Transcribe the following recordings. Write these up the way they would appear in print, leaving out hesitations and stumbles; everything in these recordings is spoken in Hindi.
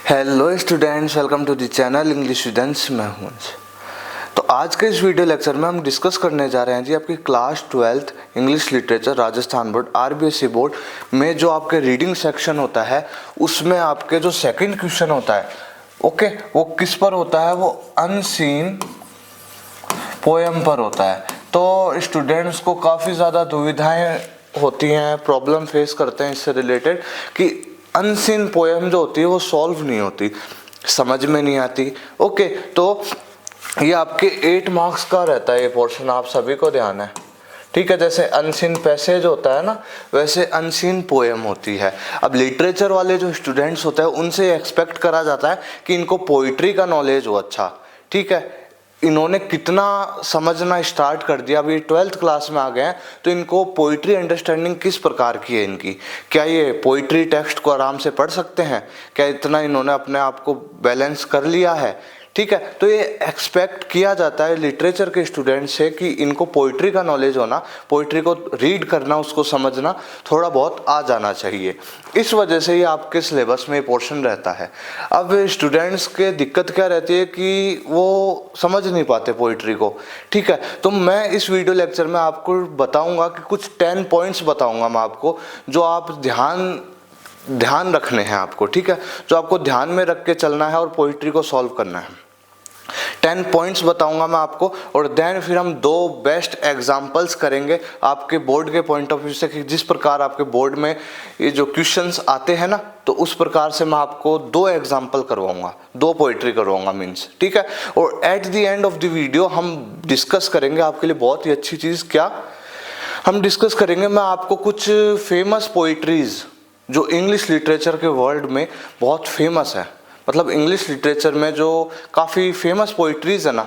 Hello students, welcome to the channel English students. मैं हूं अंश। तो आज के इस वीडियो लेक्चर में हम डिस्कस करने जा रहे हैं जी आपकी class 12th English literature Rajasthan board RBSE board में जो आपके रीडिंग सेक्शन होता है उसमें आपके जो सेकंड क्वेश्चन होता है ओके वो किस पर होता है, वो अनसीन पोएम पर होता है। तो स्टूडेंट्स को काफ़ी ज़्यादा दुविधाएं होती हैं, प्रॉब्लम फेस करते हैं इससे रिलेटेड कि अनसीन पोएम जो होती है वो सॉल्व नहीं होती, समझ में नहीं आती। ओके, तो ये आपके 8 मार्क्स का रहता है ये पोर्शन, आप सभी को ध्यान है, ठीक है। जैसे अनसीन पैसेज होता है ना, वैसे अनसीन पोएम होती है। अब लिटरेचर वाले जो स्टूडेंट्स होते हैं उनसे एक्सपेक्ट करा जाता है कि इनको पोइट्री का नॉलेज हो अच्छा, ठीक है। इन्होंने कितना समझना स्टार्ट कर दिया, अभी 12th क्लास में आ गए हैं, तो इनको पोइट्री अंडरस्टैंडिंग किस प्रकार की है इनकी, क्या ये पोइट्री टेक्स्ट को आराम से पढ़ सकते हैं, क्या इतना इन्होंने अपने आप को बैलेंस कर लिया है, ठीक है। तो ये एक्सपेक्ट किया जाता है लिटरेचर के स्टूडेंट से कि इनको पोइट्री का नॉलेज होना, पोइट्री को रीड करना, उसको समझना थोड़ा बहुत आ जाना चाहिए। इस वजह से ये आपके सिलेबस में पोर्शन रहता है। अब स्टूडेंट्स के दिक्कत क्या रहती है कि वो समझ नहीं पाते पोइट्री को, ठीक है। तो मैं इस वीडियो लेक्चर में आपको बताऊंगा कि कुछ 10 पॉइंट्स बताऊंगा मैं आपको, जो आप ध्यान रखने हैं आपको, ठीक है, जो आपको ध्यान में रख के चलना है और पोइट्री को सॉल्व करना है। 10 पॉइंट्स बताऊंगा मैं आपको, और देन फिर हम 2 बेस्ट एग्जांपल्स करेंगे आपके बोर्ड के पॉइंट ऑफ व्यू से कि जिस प्रकार आपके बोर्ड में ये जो क्वेश्चंस आते हैं ना, तो उस प्रकार से मैं आपको 2 एग्जांपल करवाऊंगा, 2 पोइट्री करवाऊंगा मीन्स, ठीक है। और at the end of the video हम डिस्कस करेंगे आपके लिए बहुत ही अच्छी चीज़, क्या हम डिस्कस करेंगे, मैं आपको कुछ फेमस पोइट्रीज जो इंग्लिश लिटरेचर के वर्ल्ड में बहुत फेमस है, मतलब इंग्लिश लिटरेचर में जो काफ़ी फेमस पोइट्रीज है ना,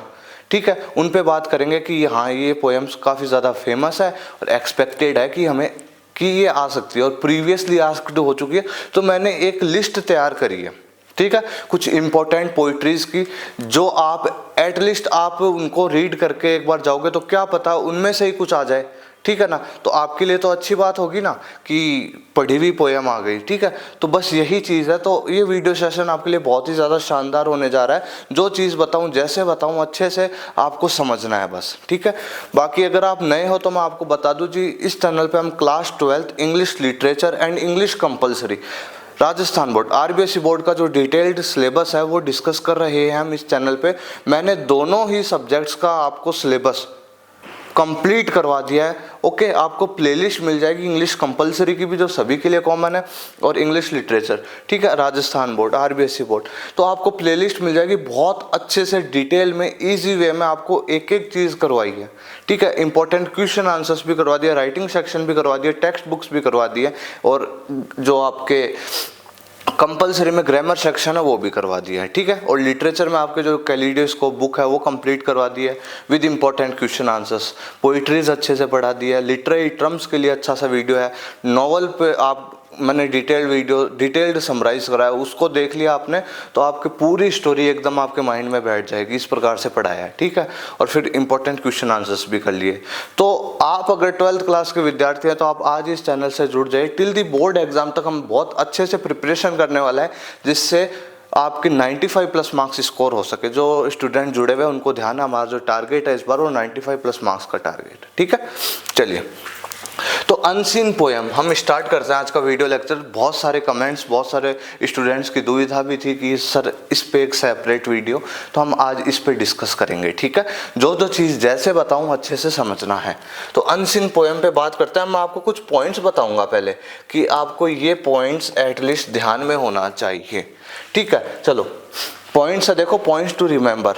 ठीक है, उन पे बात करेंगे कि हाँ ये पोएम्स काफ़ी ज़्यादा फेमस है और एक्सपेक्टेड है कि हमें कि ये आ सकती है और प्रीवियसली आस्क्ड हो चुकी है। तो मैंने एक लिस्ट तैयार करी है, ठीक है, कुछ इंपॉर्टेंट पोइट्रीज की, जो आप एटलीस्ट आप उनको रीड करके एक बार जाओगे तो क्या पता उनमें से ही कुछ आ जाए, ठीक है ना। तो आपके लिए तो अच्छी बात होगी ना कि पढ़ी हुई पोएम आ गई, ठीक है। तो बस यही चीज़ है। तो ये वीडियो सेशन आपके लिए बहुत ही ज़्यादा शानदार होने जा रहा है। जो चीज़ बताऊं, जैसे बताऊं, अच्छे से आपको समझना है बस, ठीक है। बाकी अगर आप नए हो तो मैं आपको बता दूं जी, इस चैनल पे हम class 12th English literature and English compulsory Rajasthan board RBSE board का जो डिटेल्ड सिलेबस है वो डिस्कस कर रहे हैं हम इस चैनल पे। मैंने दोनों ही सब्जेक्ट्स का आपको सिलेबस कंप्लीट करवा दिया है। ओके, आपको प्लेलिस्ट मिल जाएगी इंग्लिश कंपलसरी की भी, जो सभी के लिए कॉमन है, और इंग्लिश लिटरेचर, ठीक है, राजस्थान बोर्ड आरबीएसई बोर्ड। तो आपको प्लेलिस्ट मिल जाएगी, बहुत अच्छे से डिटेल में इजी वे में आपको एक एक चीज़ करवाई है, ठीक है। इंपॉर्टेंट क्वेश्चन आंसर्स भी करवा दिया, राइटिंग सेक्शन भी करवा दिया, टेक्स्ट बुक्स भी करवा दिए, और जो आपके कंपलसरी में ग्रामर सेक्शन है वो भी करवा दिया है, ठीक है। और लिटरेचर में आपके जो कैलिडोस्कोप बुक है वो कंप्लीट करवा दी है with important question answers, poetries अच्छे से पढ़ा दी है, लिटरेरी टर्म्स के लिए अच्छा सा वीडियो है, नॉवल पे आप मैंने डिटेल्ड समराइज करा है, उसको देख लिया आपने तो आपकी पूरी स्टोरी एकदम आपके माइंड में बैठ जाएगी, इस प्रकार से पढ़ाया है, ठीक है। और फिर इंपॉर्टेंट क्वेश्चन आंसर्स भी कर लिए। तो आप अगर 12th क्लास के विद्यार्थी हैं तो आप आज इस चैनल से जुड़ जाइए। टिल दी बोर्ड एग्जाम तक हम बहुत अच्छे से प्रिपरेशन करने वाला है, जिससे आपके 95+ मार्क्स स्कोर हो सके। जो स्टूडेंट जुड़े हुए हैं उनको ध्यान है, हमारा जो टारगेट है इस बार वो 95+ मार्क्स का टारगेट है, ठीक है। चलिए, तो अनसीन पोएम हम स्टार्ट करते हैं आज का वीडियो लेक्चर। बहुत सारे कमेंट्स, बहुत सारे स्टूडेंट्स की दुविधा भी थी कि सर इस पे एक सेपरेट वीडियो, तो हम आज इस पे डिस्कस करेंगे, ठीक है। जो चीज़ जैसे बताऊं अच्छे से समझना है। तो अनसीन पोएम पे बात करते हैं। मैं आपको कुछ पॉइंट्स बताऊंगा पहले कि आपको ये पॉइंट्स एटलीस्ट ध्यान में होना चाहिए, ठीक है। चलो पॉइंट्स है, देखो पॉइंट्स टू रिमेंबर,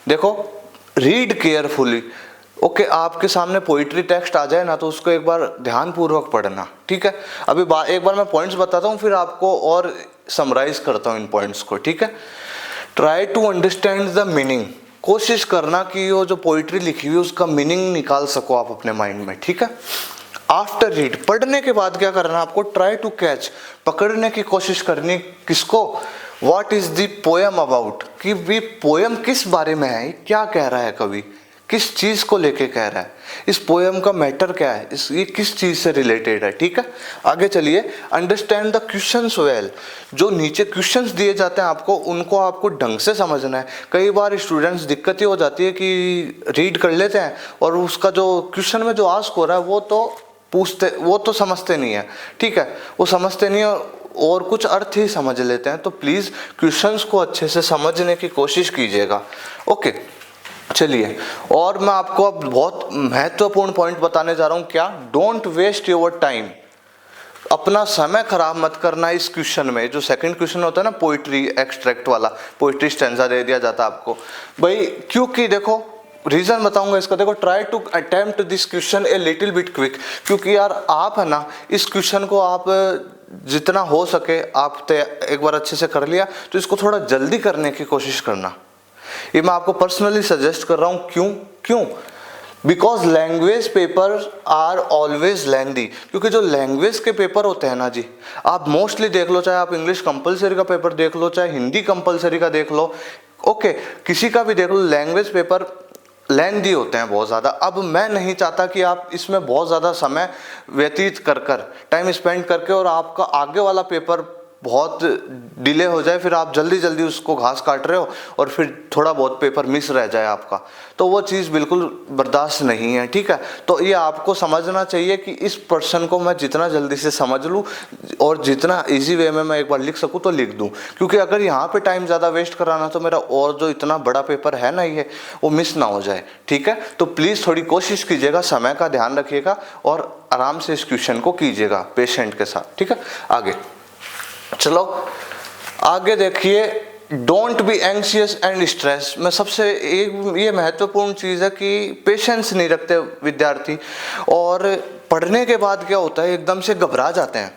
देखो रीड केयरफुली। ओके, आपके सामने पोइट्री टेक्स्ट आ जाए ना तो उसको एक बार ध्यान पूर्वक पढ़ना, ठीक है। अभी एक बार मैं पॉइंट्स बताता हूँ, फिर आपको और समराइज करता हूँ इन पॉइंट्स को, ठीक है। Try to understand the meaning, कोशिश करना कि वो जो पोइट्री लिखी हुई है उसका मीनिंग निकाल सको आप अपने माइंड में, ठीक है। आफ्टर रीड, पढ़ने के बाद क्या करना आपको, ट्राई टू कैच, पकड़ने की कोशिश करनी, किसको, what is the poem about, कि भी पोएम किस बारे में है, क्या कह रहा है कवि, किस चीज़ को लेके कह रहा है, इस पोएम का मैटर क्या है, ये किस चीज़ से रिलेटेड है। ठीक है, आगे चलिए। Understand the questions well. जो नीचे क्वेश्चंस दिए जाते हैं आपको, उनको आपको ढंग से समझना है। कई बार स्टूडेंट्स दिक्कत ये हो जाती है कि रीड कर लेते हैं और उसका जो क्वेश्चन में जो आस्क हो रहा है वो तो समझते नहीं है। ठीक है, वो समझते नहीं है और कुछ अर्थ ही समझ लेते हैं। तो प्लीज़ क्वेश्चंस को अच्छे से समझने की कोशिश कीजिएगा। ओके, चलिए। और मैं आपको अब बहुत महत्वपूर्ण पॉइंट बताने जा रहा हूँ। क्या? Don't waste your time. अपना समय खराब मत करना इस क्वेश्चन में। जो सेकंड क्वेश्चन होता है ना, पोइट्री एक्सट्रैक्ट वाला, पोइट्री स्टैंजा दे दिया जाता है आपको भाई, क्योंकि देखो रीजन बताऊंगा इसका। देखो, try to attempt this question a little bit quick. क्योंकि यार आप है ना, इस क्वेश्चन को आप जितना हो सके आप एक बार अच्छे से कर लिया, तो इसको थोड़ा जल्दी करने की कोशिश करना। ये मैं आपको पर्सनली सजेस्ट कर रहा हूँ। क्यों? Because language paper are always lengthy. क्योंकि जो लैंग्वेज के पेपर होते हैं ना जी, आप मोस्टली देख लो, चाहे आप इंग्लिश कंपलसरी का पेपर देख लो, चाहे हिंदी कंपलसरी का देख लो, ओके, किसी का भी देख लो, लैंग्वेज पेपर लेंदी होते हैं बहुत ज़्यादा। अब मैं नहीं चाहता कि आप इसमें बहुत ज़्यादा समय व्यतीत कर टाइम स्पेंड करके और आपका आगे वाला पेपर बहुत डिले हो जाए, फिर आप जल्दी जल्दी उसको घास काट रहे हो और फिर थोड़ा बहुत पेपर मिस रह जाए आपका, तो वो चीज़ बिल्कुल बर्दाश्त नहीं है। ठीक है, तो ये आपको समझना चाहिए कि इस पर्सन को मैं जितना जल्दी से समझ लूँ और जितना इजी वे में मैं एक बार लिख सकूँ तो लिख दूँ। क्योंकि अगर यहाँ पे टाइम ज़्यादा वेस्ट कराना तो मेरा और जो इतना बड़ा पेपर है ना, ये वो मिस ना हो जाए। ठीक है, तो प्लीज़ थोड़ी कोशिश कीजिएगा, समय का ध्यान रखिएगा और आराम से इस क्वेश्चन को कीजिएगा पेशेंट के साथ। ठीक है, आगे चलो। आगे देखिए, don't be anxious and stress में सबसे एक ये महत्वपूर्ण चीज़ है कि पेशेंस नहीं रखते विद्यार्थी, और पढ़ने के बाद क्या होता है, एकदम से घबरा जाते हैं,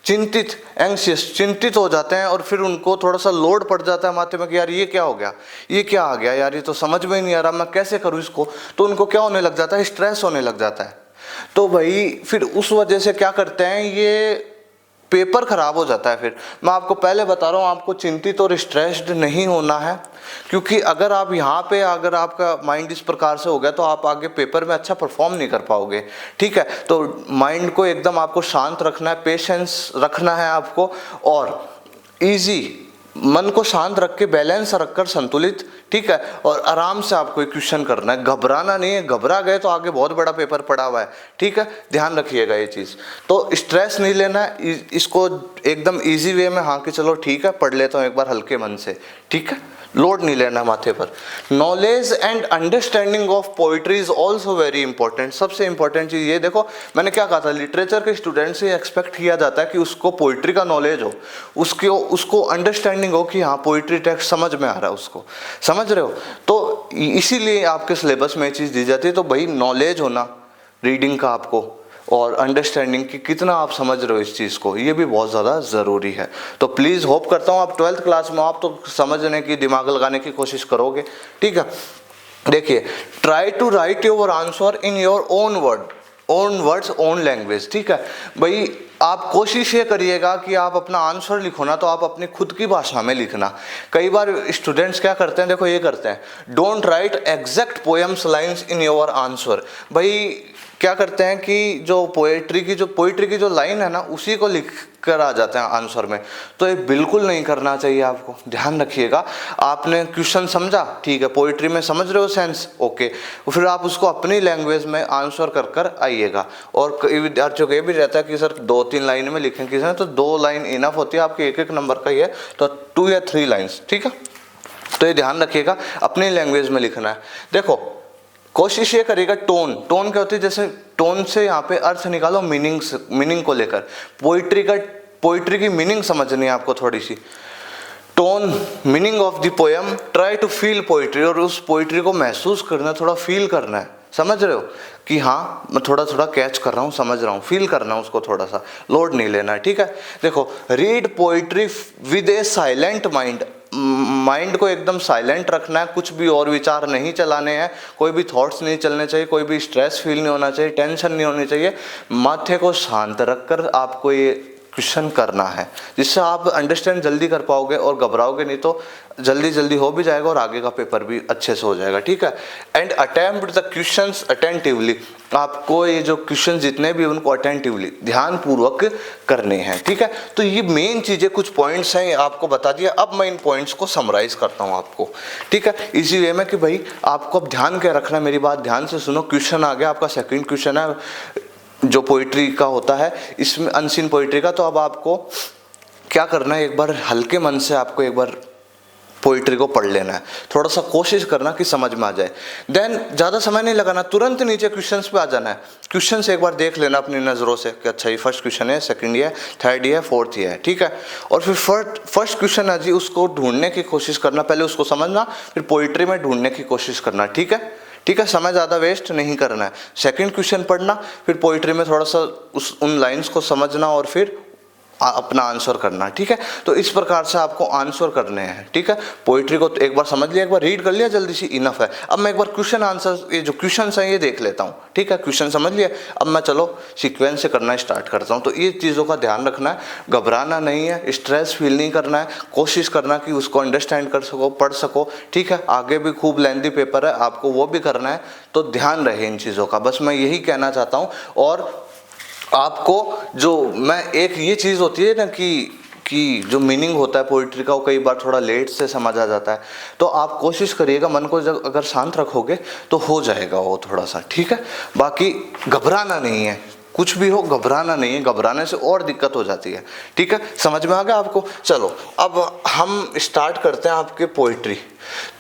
चिंतित, एंग्शियस, चिंतित हो जाते हैं, और फिर उनको थोड़ा सा लोड पड़ जाता है माथे में कि यार ये क्या हो गया, ये क्या आ गया यार, ये तो समझ में ही नहीं आ रहा, मैं कैसे करूँ इसको। तो उनको क्या होने लग जाता है, स्ट्रेस होने लग जाता है। तो भाई फिर उस वजह से क्या करते हैं, ये पेपर खराब हो जाता है। फिर मैं आपको पहले बता रहा हूँ, आपको चिंतित और स्ट्रेस्ड नहीं होना है। क्योंकि अगर आप यहाँ पे, अगर आपका माइंड इस प्रकार से हो गया तो आप आगे पेपर में अच्छा परफॉर्म नहीं कर पाओगे। ठीक है, तो माइंड को एकदम आपको शांत रखना है, पेशेंस रखना है आपको, और इजी मन को शांत रख के, बैलेंस रखकर, संतुलित, ठीक है, और आराम से आपको क्वेश्चन करना है। घबराना नहीं है, घबरा गए तो आगे बहुत बड़ा पेपर पड़ा हुआ है। ठीक है, ध्यान रखिएगा ये चीज़। तो स्ट्रेस नहीं लेना है, इसको एकदम इजी वे में, हाँ कि चलो ठीक है पढ़ लेता हूँ एक बार हल्के मन से। ठीक है, लोड नहीं लेना माथे पर। Knowledge and understanding of poetry is also very important. सबसे इंपॉर्टेंट चीज़ ये देखो, मैंने क्या कहा था, लिटरेचर के स्टूडेंट से एक्सपेक्ट किया जाता है कि उसको पोइट्री का नॉलेज हो, उसको अंडरस्टैंडिंग हो कि हाँ पोइट्री टेक्स्ट समझ में आ रहा है, उसको समझ रहे हो। तो इसीलिए आपके सिलेबस में ये चीज़ दी जाती है। तो भाई नॉलेज होना रीडिंग का आपको, और अंडरस्टैंडिंग कि कितना आप समझ रहे हो इस चीज़ को, ये भी बहुत ज़्यादा ज़रूरी है। तो प्लीज़ होप करता हूँ आप 12th क्लास में आप तो समझने की, दिमाग लगाने की कोशिश करोगे। ठीक है, देखिए, try to write your answer in your own words own language. ठीक है भाई, आप कोशिश ये करिएगा कि आप अपना आंसर लिखो ना, तो आप अपनी खुद की भाषा में लिखना। कई बार स्टूडेंट्स क्या करते हैं, देखो ये करते हैं, don't write exact poems lines in your answer. भाई क्या करते हैं कि जो पोइट्री की जो लाइन है ना, उसी को लिख कर आ जाते हैं आंसर में। तो ये बिल्कुल नहीं करना चाहिए आपको, ध्यान रखिएगा। आपने क्वेश्चन समझा, ठीक है, पोइट्री में समझ रहे हो सेंस, ओके, फिर आप उसको अपनी लैंग्वेज में आंसर कर आइएगा। और कई विद्यार्थियों को ये भी रहता है कि सर 2-3 लाइन में लिखें किसी ने, तो 2 लाइन इनफ होती है, आपके 1-1 नंबर का ही है, तो 2 या 3 लाइन्स। ठीक है, तो ये ध्यान रखिएगा, अपनी लैंग्वेज में लिखना है। देखो कोशिश ये करेगा, टोन क्या होती है, जैसे टोन से यहाँ पे अर्थ निकालो, मीनिंग को लेकर। पोइट्री की मीनिंग समझनी है आपको थोड़ी सी। Tone, meaning of the poem, try to feel poetry, और उस पोइट्री को महसूस करना, थोड़ा फील करना है। समझ रहे हो कि हाँ मैं थोड़ा कैच कर रहा हूँ, समझ रहा हूँ, फील करना है उसको, थोड़ा सा लोड नहीं लेना है। ठीक है, देखो, read poetry with A silent mind को एकदम साइलेंट रखना है, कुछ भी और विचार नहीं चलाने हैं, कोई भी थॉट्स नहीं चलने चाहिए, कोई भी स्ट्रेस फील नहीं होना चाहिए, टेंशन नहीं होनी चाहिए। माथे को शांत रखकर आपको ये क्वेश्चन करना है, जिससे आप अंडरस्टैंड जल्दी कर पाओगे और घबराओगे नहीं, तो जल्दी जल्दी हो भी जाएगा और आगे का पेपर भी अच्छे से हो जाएगा, ठीक है। And attempt the questions attentively, आपको ये जो क्वेश्चन जितने भी उनको अटेंटिवली ध्यानपूर्वक करने हैं, ठीक है। तो ये मेन चीज़ें, कुछ पॉइंट्स हैं आपको बता दिया। अब मैं इन पॉइंट्स को समराइज करता हूँ आपको, ठीक है, इसी वे में कि भाई आपको अब ध्यान क्या रखना है, मेरी बात ध्यान से सुनो। क्वेश्चन आ गया आपका, सेकंड क्वेश्चन है जो पोइट्री का होता है, इसमें अनसीन पोइट्री का। तो अब आपको क्या करना है, एक बार हल्के मन से आपको एक बार पोइट्री को पढ़ लेना है, थोड़ा सा कोशिश करना कि समझ में आ जाए। देन ज़्यादा समय नहीं लगाना, तुरंत नीचे क्वेश्चंस पे आ जाना है। क्वेश्चन से एक बार देख लेना अपनी नज़रों से कि अच्छा ये फर्स्ट क्वेश्चन है, सेकंड ये है, थर्ड ये है, फोर्थ ये है, ठीक है। और फिर फर्स्ट क्वेश्चन है जी, उसको ढूंढने की कोशिश करना, पहले उसको समझना, फिर पोइट्री में ढूंढने की कोशिश करना, ठीक है, ठीक है। समय ज़्यादा वेस्ट नहीं करना है। सेकंड क्वेश्चन पढ़ना, फिर पोइट्री में थोड़ा सा उन लाइन्स को समझना और फिर अपना आंसर करना, ठीक है। तो इस प्रकार से आपको आंसर करने हैं, ठीक है। पोइट्री को तो एक बार समझ लिया, एक बार रीड कर लिया, जल्दी सी इनफ है। अब मैं एक बार क्वेश्चन आंसर, ये जो क्वेश्चंस हैं ये देख लेता हूँ, ठीक है। क्वेश्चन समझ लिया, अब मैं चलो सीक्वेंस से करना स्टार्ट करता हूँ। तो ये चीज़ों का ध्यान रखना है, घबराना नहीं है, स्ट्रेस फील नहीं करना है, कोशिश करना कि उसको अंडरस्टैंड कर सको, पढ़ सको, ठीक है। आगे भी खूब लेंथी पेपर है, आपको वो भी करना है, तो ध्यान रहे इन चीज़ों का, बस मैं यही कहना चाहता हूँ। और आपको जो मैं एक ये चीज़ होती है ना कि जो मीनिंग होता है पोइट्री का, वो कई बार थोड़ा लेट से समझ आ जाता है, तो आप कोशिश करिएगा, मन को जब अगर शांत रखोगे तो हो जाएगा वो थोड़ा सा, ठीक है। बाकी घबराना नहीं है, कुछ भी हो घबराना नहीं है, घबराने से और दिक्कत हो जाती है, ठीक है। समझ में आ गया आपको? चलो अब हम स्टार्ट करते हैं आपके पोइट्री।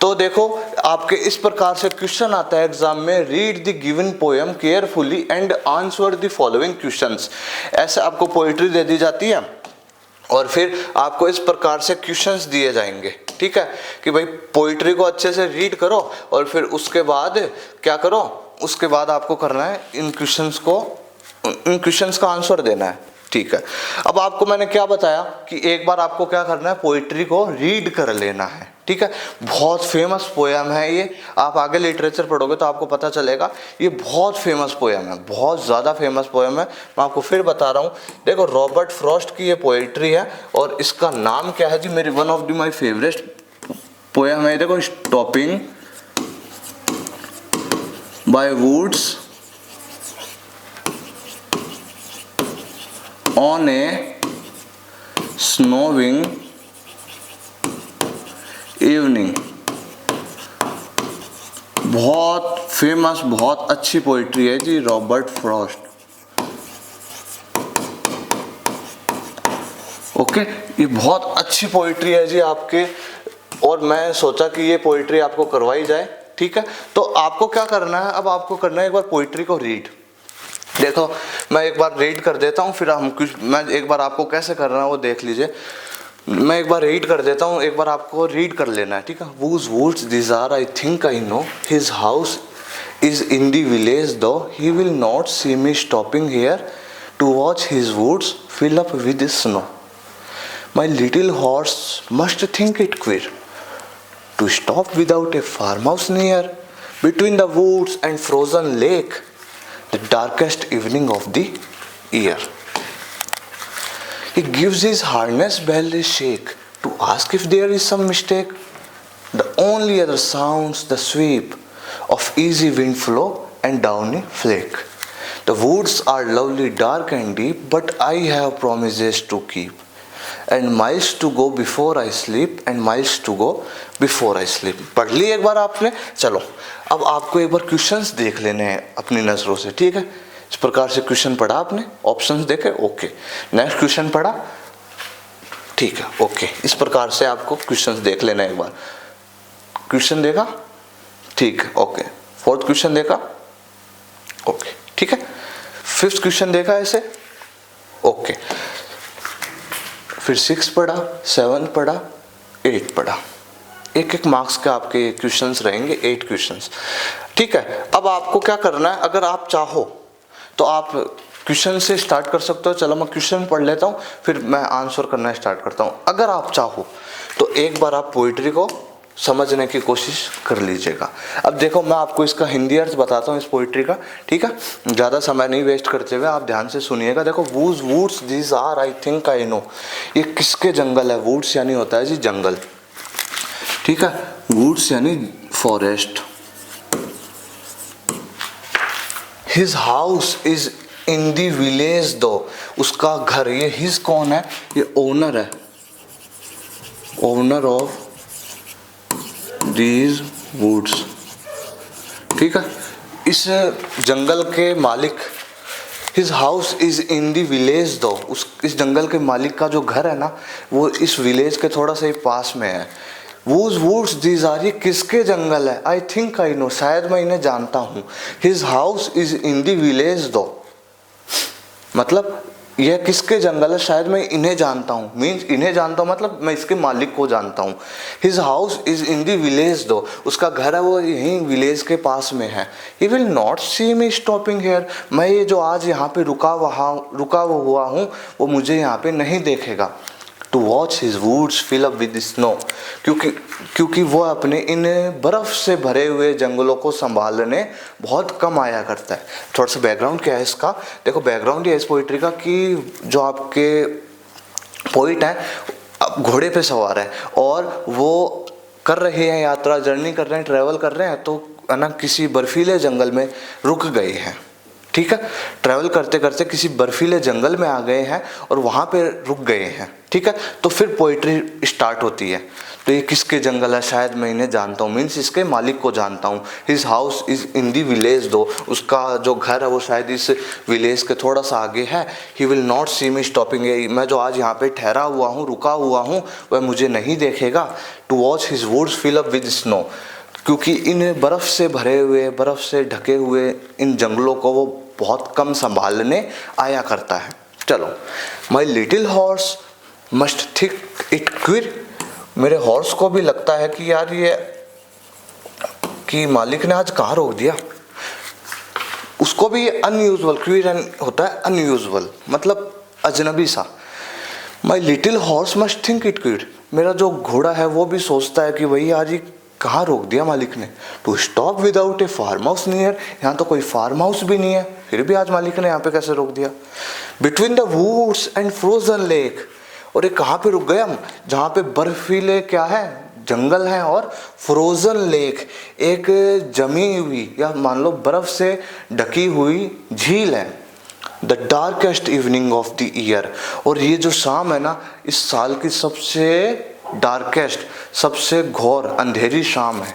तो देखो आपके इस प्रकार से क्वेश्चन आता है एग्जाम में, read the given poem carefully and answer the following questions. ऐसे आपको पोइट्री दे दी जाती है और फिर आपको इस प्रकार से क्वेश्चंस दिए जाएंगे, ठीक है, कि भाई पोइट्री को अच्छे से रीड करो और फिर उसके बाद क्या करो, उसके बाद आपको करना है इन क्वेश्चंस का आंसर देना है, ठीक है। अब आपको मैंने क्या बताया कि एक बार आपको क्या करना है, पोइट्री को रीड कर लेना है, ठीक है। बहुत फेमस पोएम है ये, आप आगे लिटरेचर पढ़ोगे तो आपको पता चलेगा, ये बहुत फेमस पोएम है, बहुत ज़्यादा फेमस पोएम है। मैं आपको फिर बता रहा हूँ, देखो रॉबर्ट फ्रॉस्ट की ये पोइट्री है और इसका नाम क्या है जी, मेरी one of the my favourite poem है। देखो, stopping by woods on a snowing evening. बहुत फेमस, बहुत अच्छी पोइट्री है जी, रॉबर्ट फ्रॉस्ट। ओके, ये बहुत अच्छी पोइट्री है जी आपके, और मैं सोचा कि ये पोइट्री आपको करवाई जाए, ठीक है। तो आपको क्या करना है, अब आपको करना है एक बार पोइट्री को रीड। देखो मैं एक बार रीड कर देता हूँ, फिर मैं एक बार आपको कैसे करना है वो देख लीजिए। मैं एक बार रीड कर देता हूँ, एक बार आपको रीड कर लेना है, ठीक है। Whose woods these are, I think I know. His house is in the village, though he will not see me stopping here to watch his woods fill up with snow. My little horse must think it queer to stop without a farmhouse near, between the woods and frozen lake, the darkest evening of the year. He gives his harness bell a shake to ask if there is some mistake. The only other sounds the sweep of easy wind flow and downy flake. The woods are lovely, dark and deep, but I have promises to keep, and miles to go before I sleep, and miles to go before I sleep. पढ़ ली एक बार आपने? चलो अब आपको एक बार क्वेश्चंस देख लेने हैं अपनी नज़रों से, ठीक है। इस प्रकार से क्वेश्चन पढ़ा आपने, ऑप्शंस देखे, ओके। नेक्स्ट क्वेश्चन पढ़ा, ठीक है, ओके। इस प्रकार से आपको क्वेश्चंस देख लेना है एक बार। क्वेश्चन देखा, ठीक है, ओके। फोर्थ क्वेश्चन देखा, ओके, ठीक है। फिफ्थ क्वेश्चन देखा ऐसे, ओके। फिर 6 पढ़ा, 7 पढ़ा, 8 पढ़ा। एक एक मार्क्स के आपके क्वेश्चंस रहेंगे, 8 क्वेश्चंस, ठीक है। अब आपको क्या करना है, अगर आप चाहो तो आप क्वेश्चन से स्टार्ट कर सकते हो। चलो मैं क्वेश्चन पढ़ लेता हूँ, फिर मैं आंसर करना स्टार्ट करता हूँ। अगर आप चाहो तो एक बार आप पोइट्री को समझने की कोशिश कर लीजिएगा। अब देखो मैं आपको इसका हिंदी अर्थ बताता हूँ इस पोइट्री का, ठीक है, ज़्यादा समय नहीं वेस्ट करते हुए आप ध्यान से सुनिएगा। देखो whose woods these are I think I no, ये किसके जंगल है? वूड्स यानी होता है जी जंगल, ठीक है, वूड्स यानी forest. His house is in the village दो, उसका घर, ये हिज कौन है? ये ओनर है, ओनर ऑफ दीज वुड्स, ठीक है, इस जंगल के मालिक। His house is in the village दो, इस जंगल के मालिक का जो घर है ना वो इस विलेज के थोड़ा सा ही पास में है। वूज वुड्स दीज आर, ये किसके जंगल है? आई थिंक आई नो, शायद मैं इन्हें जानता हूँ। His house is in the village दो, मतलब यह किसके जंगल है? शायद मैं इन्हें जानता हूँ, मीन्स इन्हें जानता हूँ मतलब मैं इसके मालिक को जानता हूँ। His house is in the village दो, उसका घर है वो यहीं विलेज के पास में है। He will not see me stopping here, मैं ये जो आज यहाँ पे रुका हुआ हूँ वो मुझे यहाँ पे नहीं देखेगा। To watch his woods fill up with snow, क्योंकि वो अपने इन बर्फ़ से भरे हुए जंगलों को संभालने बहुत कम आया करता है। थोड़ा सा बैकग्राउंड क्या है इसका, देखो बैकग्राउंड ये है इस पोइट्री का कि जो आपके पोइट हैं अब घोड़े पे सवार है और वो कर रहे हैं यात्रा, जर्नी कर रहे हैं, ट्रैवल कर रहे हैं, तो है ना किसी बर्फीले जंगल में रुक गए हैं, ठीक है, ट्रैवल करते करते किसी बर्फीले जंगल में आ गए हैं और वहाँ पे रुक गए हैं, ठीक है। तो फिर पोइट्री स्टार्ट होती है। तो ये किसके जंगल है? शायद मैं इन्हें जानता हूँ, मीन्स इसके मालिक को जानता हूँ। His house is in the village दो, उसका जो घर है वो शायद इस विलेज के थोड़ा सा आगे है। He will not see me stopping, मैं जो आज यहाँ पे ठहरा हुआ हूँ, रुका हुआ हूँ, वह मुझे नहीं देखेगा। To watch his woods fill up with snow, क्योंकि इन बर्फ़ से भरे हुए, बर्फ़ से ढके हुए इन जंगलों को वो बहुत कम संभालने आया करता है। चलो, my little horse must think it queer, मेरे हॉर्स को भी लगता है कि यार ये कि मालिक ने आज कहाँ रोक दिया। उसको भी अनयूजुअल, क्विर होता है अनयूजुअल मतलब अजनबी सा। My little horse must think it queer, मेरा जो घोड़ा है वो भी सोचता है कि भाई आज ये कहाँ रोक दिया मालिक ने। To stop without a farm house near, यहाँ तो कोई फार्म हाउस भी नहीं है, फिर भी आज मालिक ने यहाँ पे कैसे रोक दिया। Between the woods and frozen lake, और ये कहाँ पे रुक गए हम? जहाँ पे बर्फीले क्या है, जंगल है, और फ्रोजन लेक एक जमी हुई या मान लो बर्फ से ढकी हुई झील है। The darkest evening of the year, और ये जो शाम है ना इस साल की सबसे डार्केस्ट, सबसे घोर अंधेरी शाम है।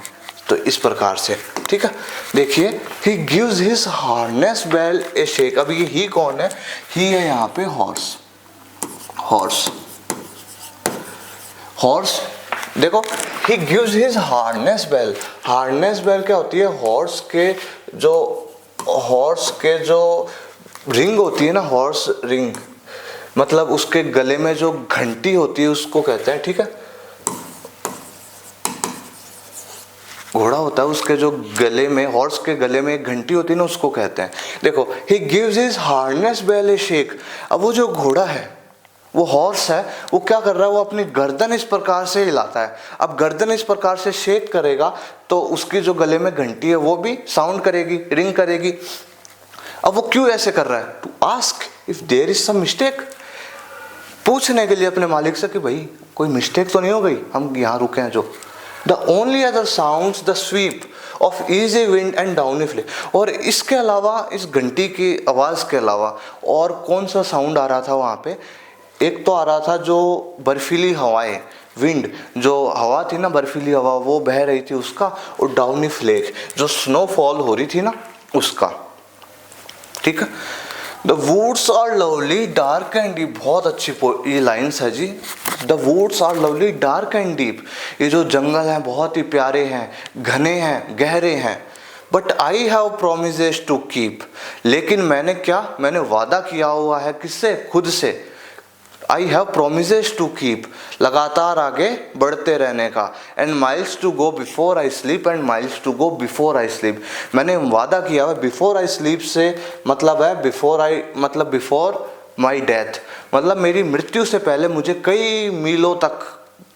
तो इस प्रकार से, ठीक है, देखिए he gives his harness bell a shake. अब ये ही कौन है? ही है यहाँ पे हॉर्स, हॉर्स, हॉर्स। देखो he gives his harness bell, harness bell क्या होती है? हॉर्स के जो रिंग होती है ना, हॉर्स रिंग, मतलब उसके गले में जो घंटी होती है उसको कहते हैं, ठीक है। घोड़ा होता है उसके जो गले में, हॉर्स के गले में एक घंटी होती है ना, उसको कहते हैं। देखो he gives his harness bell a shake. अब वो जो घोड़ा है, वो हॉर्स है, वो क्या कर रहा है? वो अपनी गर्दन इस प्रकार से हिलाता है। अब गर्दन इस प्रकार से शेक करेगा तो उसकी जो गले में घंटी है वो भी साउंड करेगी, रिंग करेगी। अब वो क्यों ऐसे कर रहा है? To ask if there is some mistake, पूछने के लिए अपने मालिक से कि भाई कोई मिस्टेक तो नहीं हो गई, हम यहाँ रुके हैं जो। The only other sounds the sweep of easy wind and downy flake, और इसके अलावा, इस घंटी की आवाज़ के अलावा और कौन सा साउंड आ रहा था वहाँ पे? एक तो आ रहा था जो बर्फीली हवाएं, विंड, जो हवा थी ना बर्फीली हवा, वो बह रही थी उसका, और डाउनी फ्लेक जो स्नोफॉल हो रही थी ना उसका, ठीक है। The woods are lovely dark and deep, बहुत अच्छी ये लाइन्स है जी। The woods are lovely dark and deep, ये जो जंगल हैं बहुत ही प्यारे हैं, घने हैं, गहरे हैं। But I have promises to keep, लेकिन मैंने वादा किया हुआ है, किससे? खुद से। I have promises to keep, लगातार आगे बढ़ते रहने का। And miles to go before I sleep, and miles to go before I sleep, मैंने वादा किया है। बिफोर आई स्लीप से मतलब है बिफोर माई डेथ, मतलब मेरी मृत्यु से पहले मुझे कई मीलों तक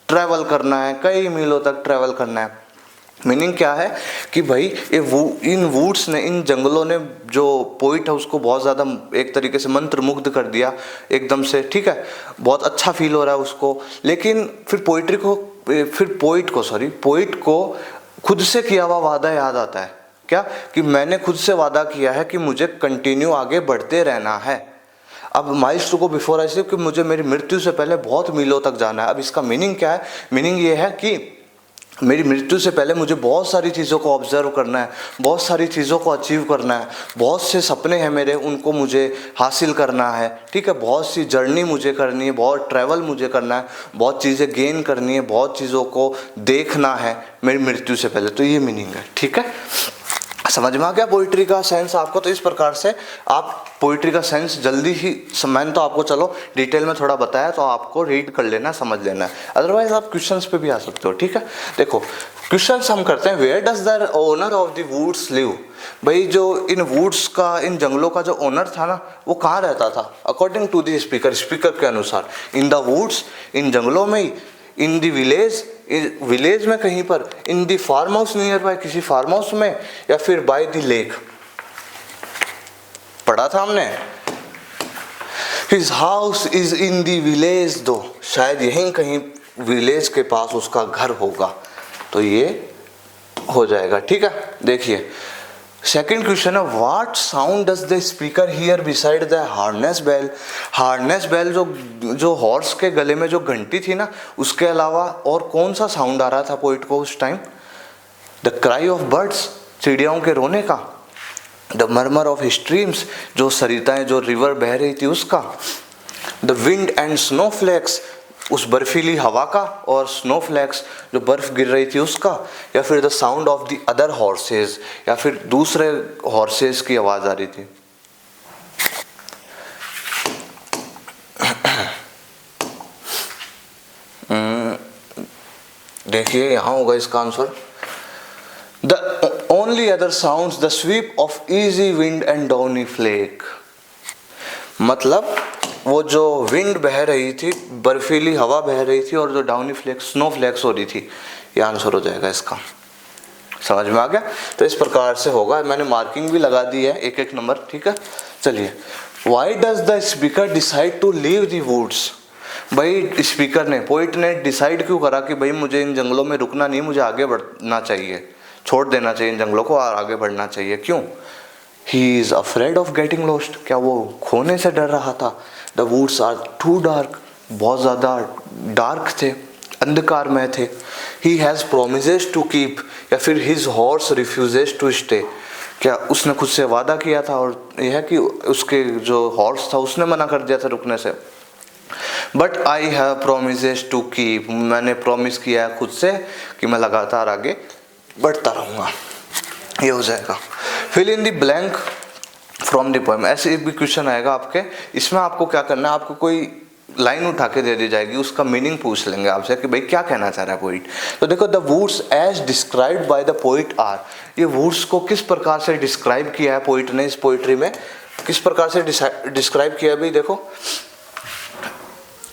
ट्रैवल करना है, कई मीलों तक ट्रैवल करना है। मीनिंग क्या है कि भाई इन वुड्स ने, इन जंगलों ने जो पोइट है उसको बहुत ज़्यादा एक तरीके से मंत्रमुग्ध कर दिया एकदम से, ठीक है, बहुत अच्छा फील हो रहा है उसको। लेकिन फिर पोइट को खुद से किया हुआ वादा याद आता है, क्या, कि मैंने खुद से वादा किया है कि मुझे कंटिन्यू आगे बढ़ते रहना है। अब माइलस्टोन को बिफोर आई कि मुझे मेरी मृत्यु से पहले बहुत मीलों तक जाना है। अब इसका मीनिंग क्या है? मीनिंग ये है कि मेरी मृत्यु से पहले मुझे बहुत सारी चीज़ों को ऑब्जर्व करना है, बहुत सारी चीज़ों को अचीव करना है, बहुत से सपने हैं मेरे, उनको मुझे हासिल करना है, ठीक है, बहुत सी जर्नी मुझे करनी है, बहुत ट्रैवल मुझे करना है, बहुत चीज़ें गेन करनी है, बहुत चीज़ों को देखना है मेरी मृत्यु से पहले। तो ये मीनिंग है, ठीक है। समझ में आ गया पोइट्री का सेंस आपको? तो इस प्रकार से आप पोइट्री का सेंस जल्दी ही, मैंने तो आपको चलो डिटेल में थोड़ा बताया, तो आपको रीड कर लेना, समझ लेना है, अदरवाइज आप क्वेश्चंस पे भी आ सकते हो, ठीक है। देखो क्वेश्चंस हम करते हैं, where does the owner of the woods live? भाई जो इन वुड्स का, इन जंगलों का जो ओनर था ना, वो कहाँ रहता था? अकॉर्डिंग टू द स्पीकर के अनुसार, इन द वुड्स, इन जंगलों में ही, इन द विलेज में कहीं पर, in the farm house near by, किसी फार्म हाउस में, या फिर बाय द लेक। पढ़ा था हमने, his house is in the village, though शायद यहीं कहीं विलेज के पास उसका घर होगा। तो ये हो जाएगा, ठीक है। देखिए सेकंड क्वेश्चन है, what sound does the speaker hear beside the harness bell? Harness bell जो हॉर्स के गले में जो घंटी थी ना, उसके अलावा और कौन सा साउंड आ रहा था पोइट को उस time? The cry of birds, चिड़ियाओं के रोने का, द मर्मर ऑफ स्ट्रीम्स, जो सरिताएं, जो रिवर बह रही थी उसका, द विंड एंड स्नोफ्लेक्स, उस बर्फीली हवा का, और स्नोफ्लेक्स जो बर्फ गिर रही थी उसका, या फिर the sound of the other horses, या फिर दूसरे हॉर्सेस की आवाज आ रही थी। देखिए यहां होगा इसका answer, the only other sounds the sweep of easy wind and downy flake. मतलब वो जो विंड बह रही थी, बर्फीली हवा बह रही थी, और जो डाउनी फ्लेक्स, स्नो फ्लेक्स हो रही थी, ये आंसर हो जाएगा इसका। समझ में आ गया? तो इस प्रकार से होगा, मैंने मार्किंग भी लगा दी है, एक एक नंबर, ठीक है। चलिए, why does the speaker decide to leave the woods? भाई स्पीकर ने, पोइट ने डिसाइड क्यों करा कि भाई मुझे इन जंगलों में रुकना नहीं, मुझे आगे बढ़ना चाहिए, छोड़ देना चाहिए इन जंगलों को और आगे बढ़ना चाहिए? क्यों? He is afraid of getting lost, क्या वो खोने से डर रहा था? The woods are too dark, बहुत ज़्यादा डार्क थे, अंधकार में थे। He has promises to keep, या फिर his horse refuses to stay, क्या उसने खुद से वादा किया था और यह है कि उसके जो हॉर्स था उसने मना कर दिया था रुकने से। But I have promises to keep, मैंने प्रॉमिस किया है खुद से कि मैं लगातार आगे बढ़ता रहूँगा। ये हो जाएगा। Fill in the blank from the poem, ऐसे एक भी क्वेश्चन आएगा आपके, इसमें आपको क्या करना है, आपको कोई लाइन उठा के दे दी जाएगी, उसका मीनिंग पूछ लेंगे आपसे कि भाई क्या कहना चाह रहा है पोइट। तो देखो, the woods as described by the poet are, ये वुड्स को किस प्रकार से डिस्क्राइब किया है पोइट ने, इस पोइट्री में किस प्रकार से डिस्क्राइब किया है भाई? देखो,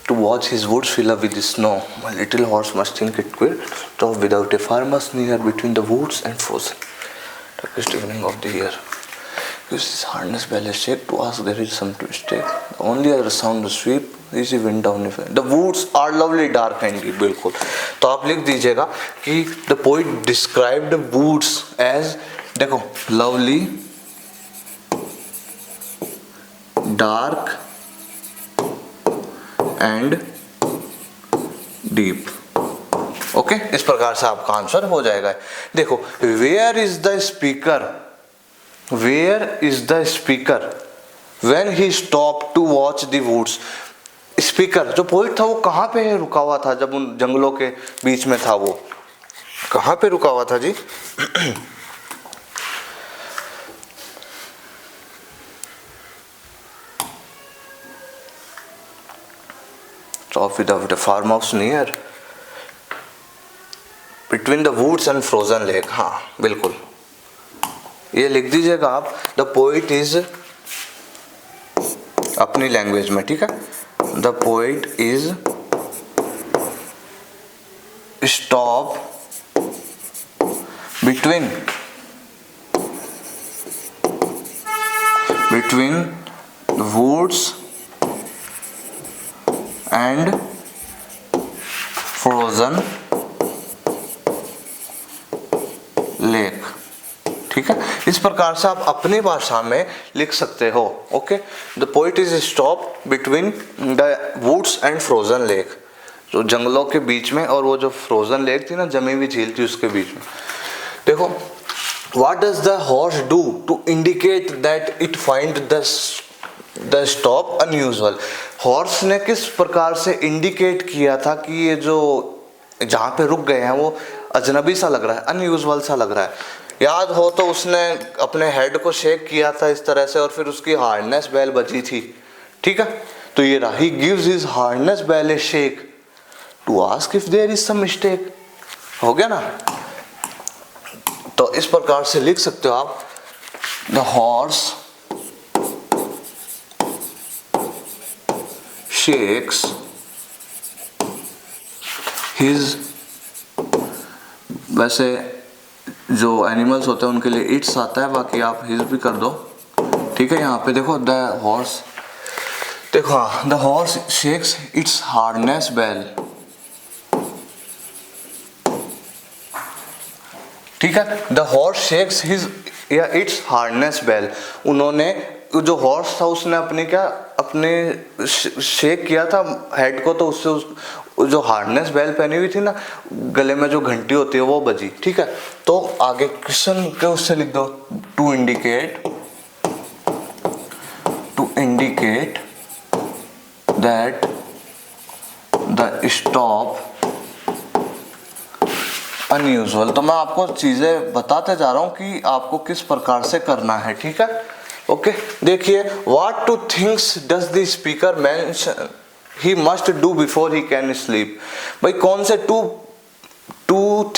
to watch his woods fill up with snow, my little horse must think it will stop without a farmer's near between the woods and frozen. Darkest evening of the year. Use his harness bell as shake to ask there is some to stake. The only other sound the sweep, easy wind down. The woods are lovely dark and deep. बिल्कुल। तो आप लिख दीजिएगा कि the poet described the woods as, देखो, lovely, dark and deep. Okay, इस प्रकार से आपका आंसर हो जाएगा। देखो, where is the speaker, where is the speaker when he stop to watch the woods? Speaker जो पोइट था वो कहाँ पे रुका हुआ था जब उन जंगलों के बीच में था? वो कहाँ पे रुका हुआ था जी? Stop without a farmhouse near between the woods and frozen lake। हाँ बिल्कुल, ये लिख दीजिएगा आप, द पोइट इज, अपनी लैंग्वेज में, ठीक है, the poet is stop between woods and frozen lake। ठीक है, इस प्रकार से आप अपनी भाषा में लिख सकते हो। Okay, the poet is stop between the woods and frozen lake, जो जंगलों के बीच में और वो जो फ्रोजन लेक थी ना, जमी हुई झील थी, उसके बीच में। देखो, what does the horse do to indicate that it find the stop unusual. Horse ने किस प्रकार से इंडिकेट किया था कि ये जो जहाँ पे रुक गए हैं वो अजनबी सा लग रहा है, अनयूजुअल सा लग रहा है। याद हो तो उसने अपने हेड को शेक किया था इस तरह से, और फिर उसकी हार्नेस बेल बजी थी। ठीक है, तो ये रहा, he gives his harness bell a shake to ask if there is some mistake. हो गया ना। तो इस प्रकार से लिख सकते हो आप, द हॉर्स शेक्स हिज, वैसे जो एनिमल्स होते हैं उनके लिए इट्स आता है, बाकी आप हिज भी कर दो। ठीक है, यहाँ पे देखो द हॉर्स, देखो हाँ, the horse shakes its harness bell. ठीक है, द हॉर्स शेक्स हिज या इट्स हार्नेस बेल। उन्होंने, जो हॉर्स था उसने अपने शेक किया था हेड को, तो उससे जो हार्नेस बेल पहनी हुई थी ना, गले में जो घंटी होती है वो बजी। ठीक है, तो आगे क्वेश्चन के उससे लिख दो, to indicate that the stop unusual. तो मैं आपको चीजें बताते जा रहा हूं कि आपको किस प्रकार से करना है। ठीक है, ओके, देखिए, what two things does the speaker mention he must do before he can sleep. भाई कौन से टू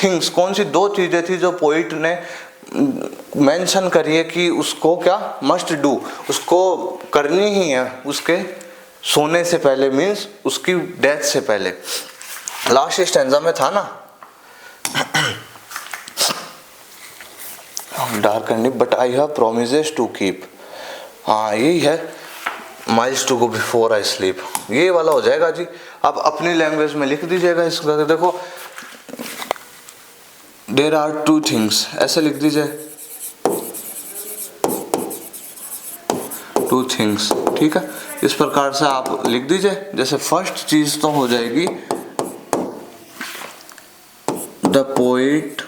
थिंग्स, कौन सी दो चीजें थी जो पोइट ने मेंशन करी है कि उसको क्या मस्ट डू, उसको करनी ही है उसके सोने से पहले, मीन्स उसकी डेथ से पहले। लास्ट स्टैंजा में था ना, dark and but I have promises to keep. हाँ, यही है, miles to go before I sleep, ये वाला हो जाएगा जी। आप अपनी लैंग्वेज में लिख दीजिएगा इसका। देखो, देयर आर टू थिंग्स, ऐसे लिख दीजिए, टू थिंग्स। ठीक है, इस प्रकार से आप लिख दीजिए। जैसे फर्स्ट चीज तो हो जाएगी, the poet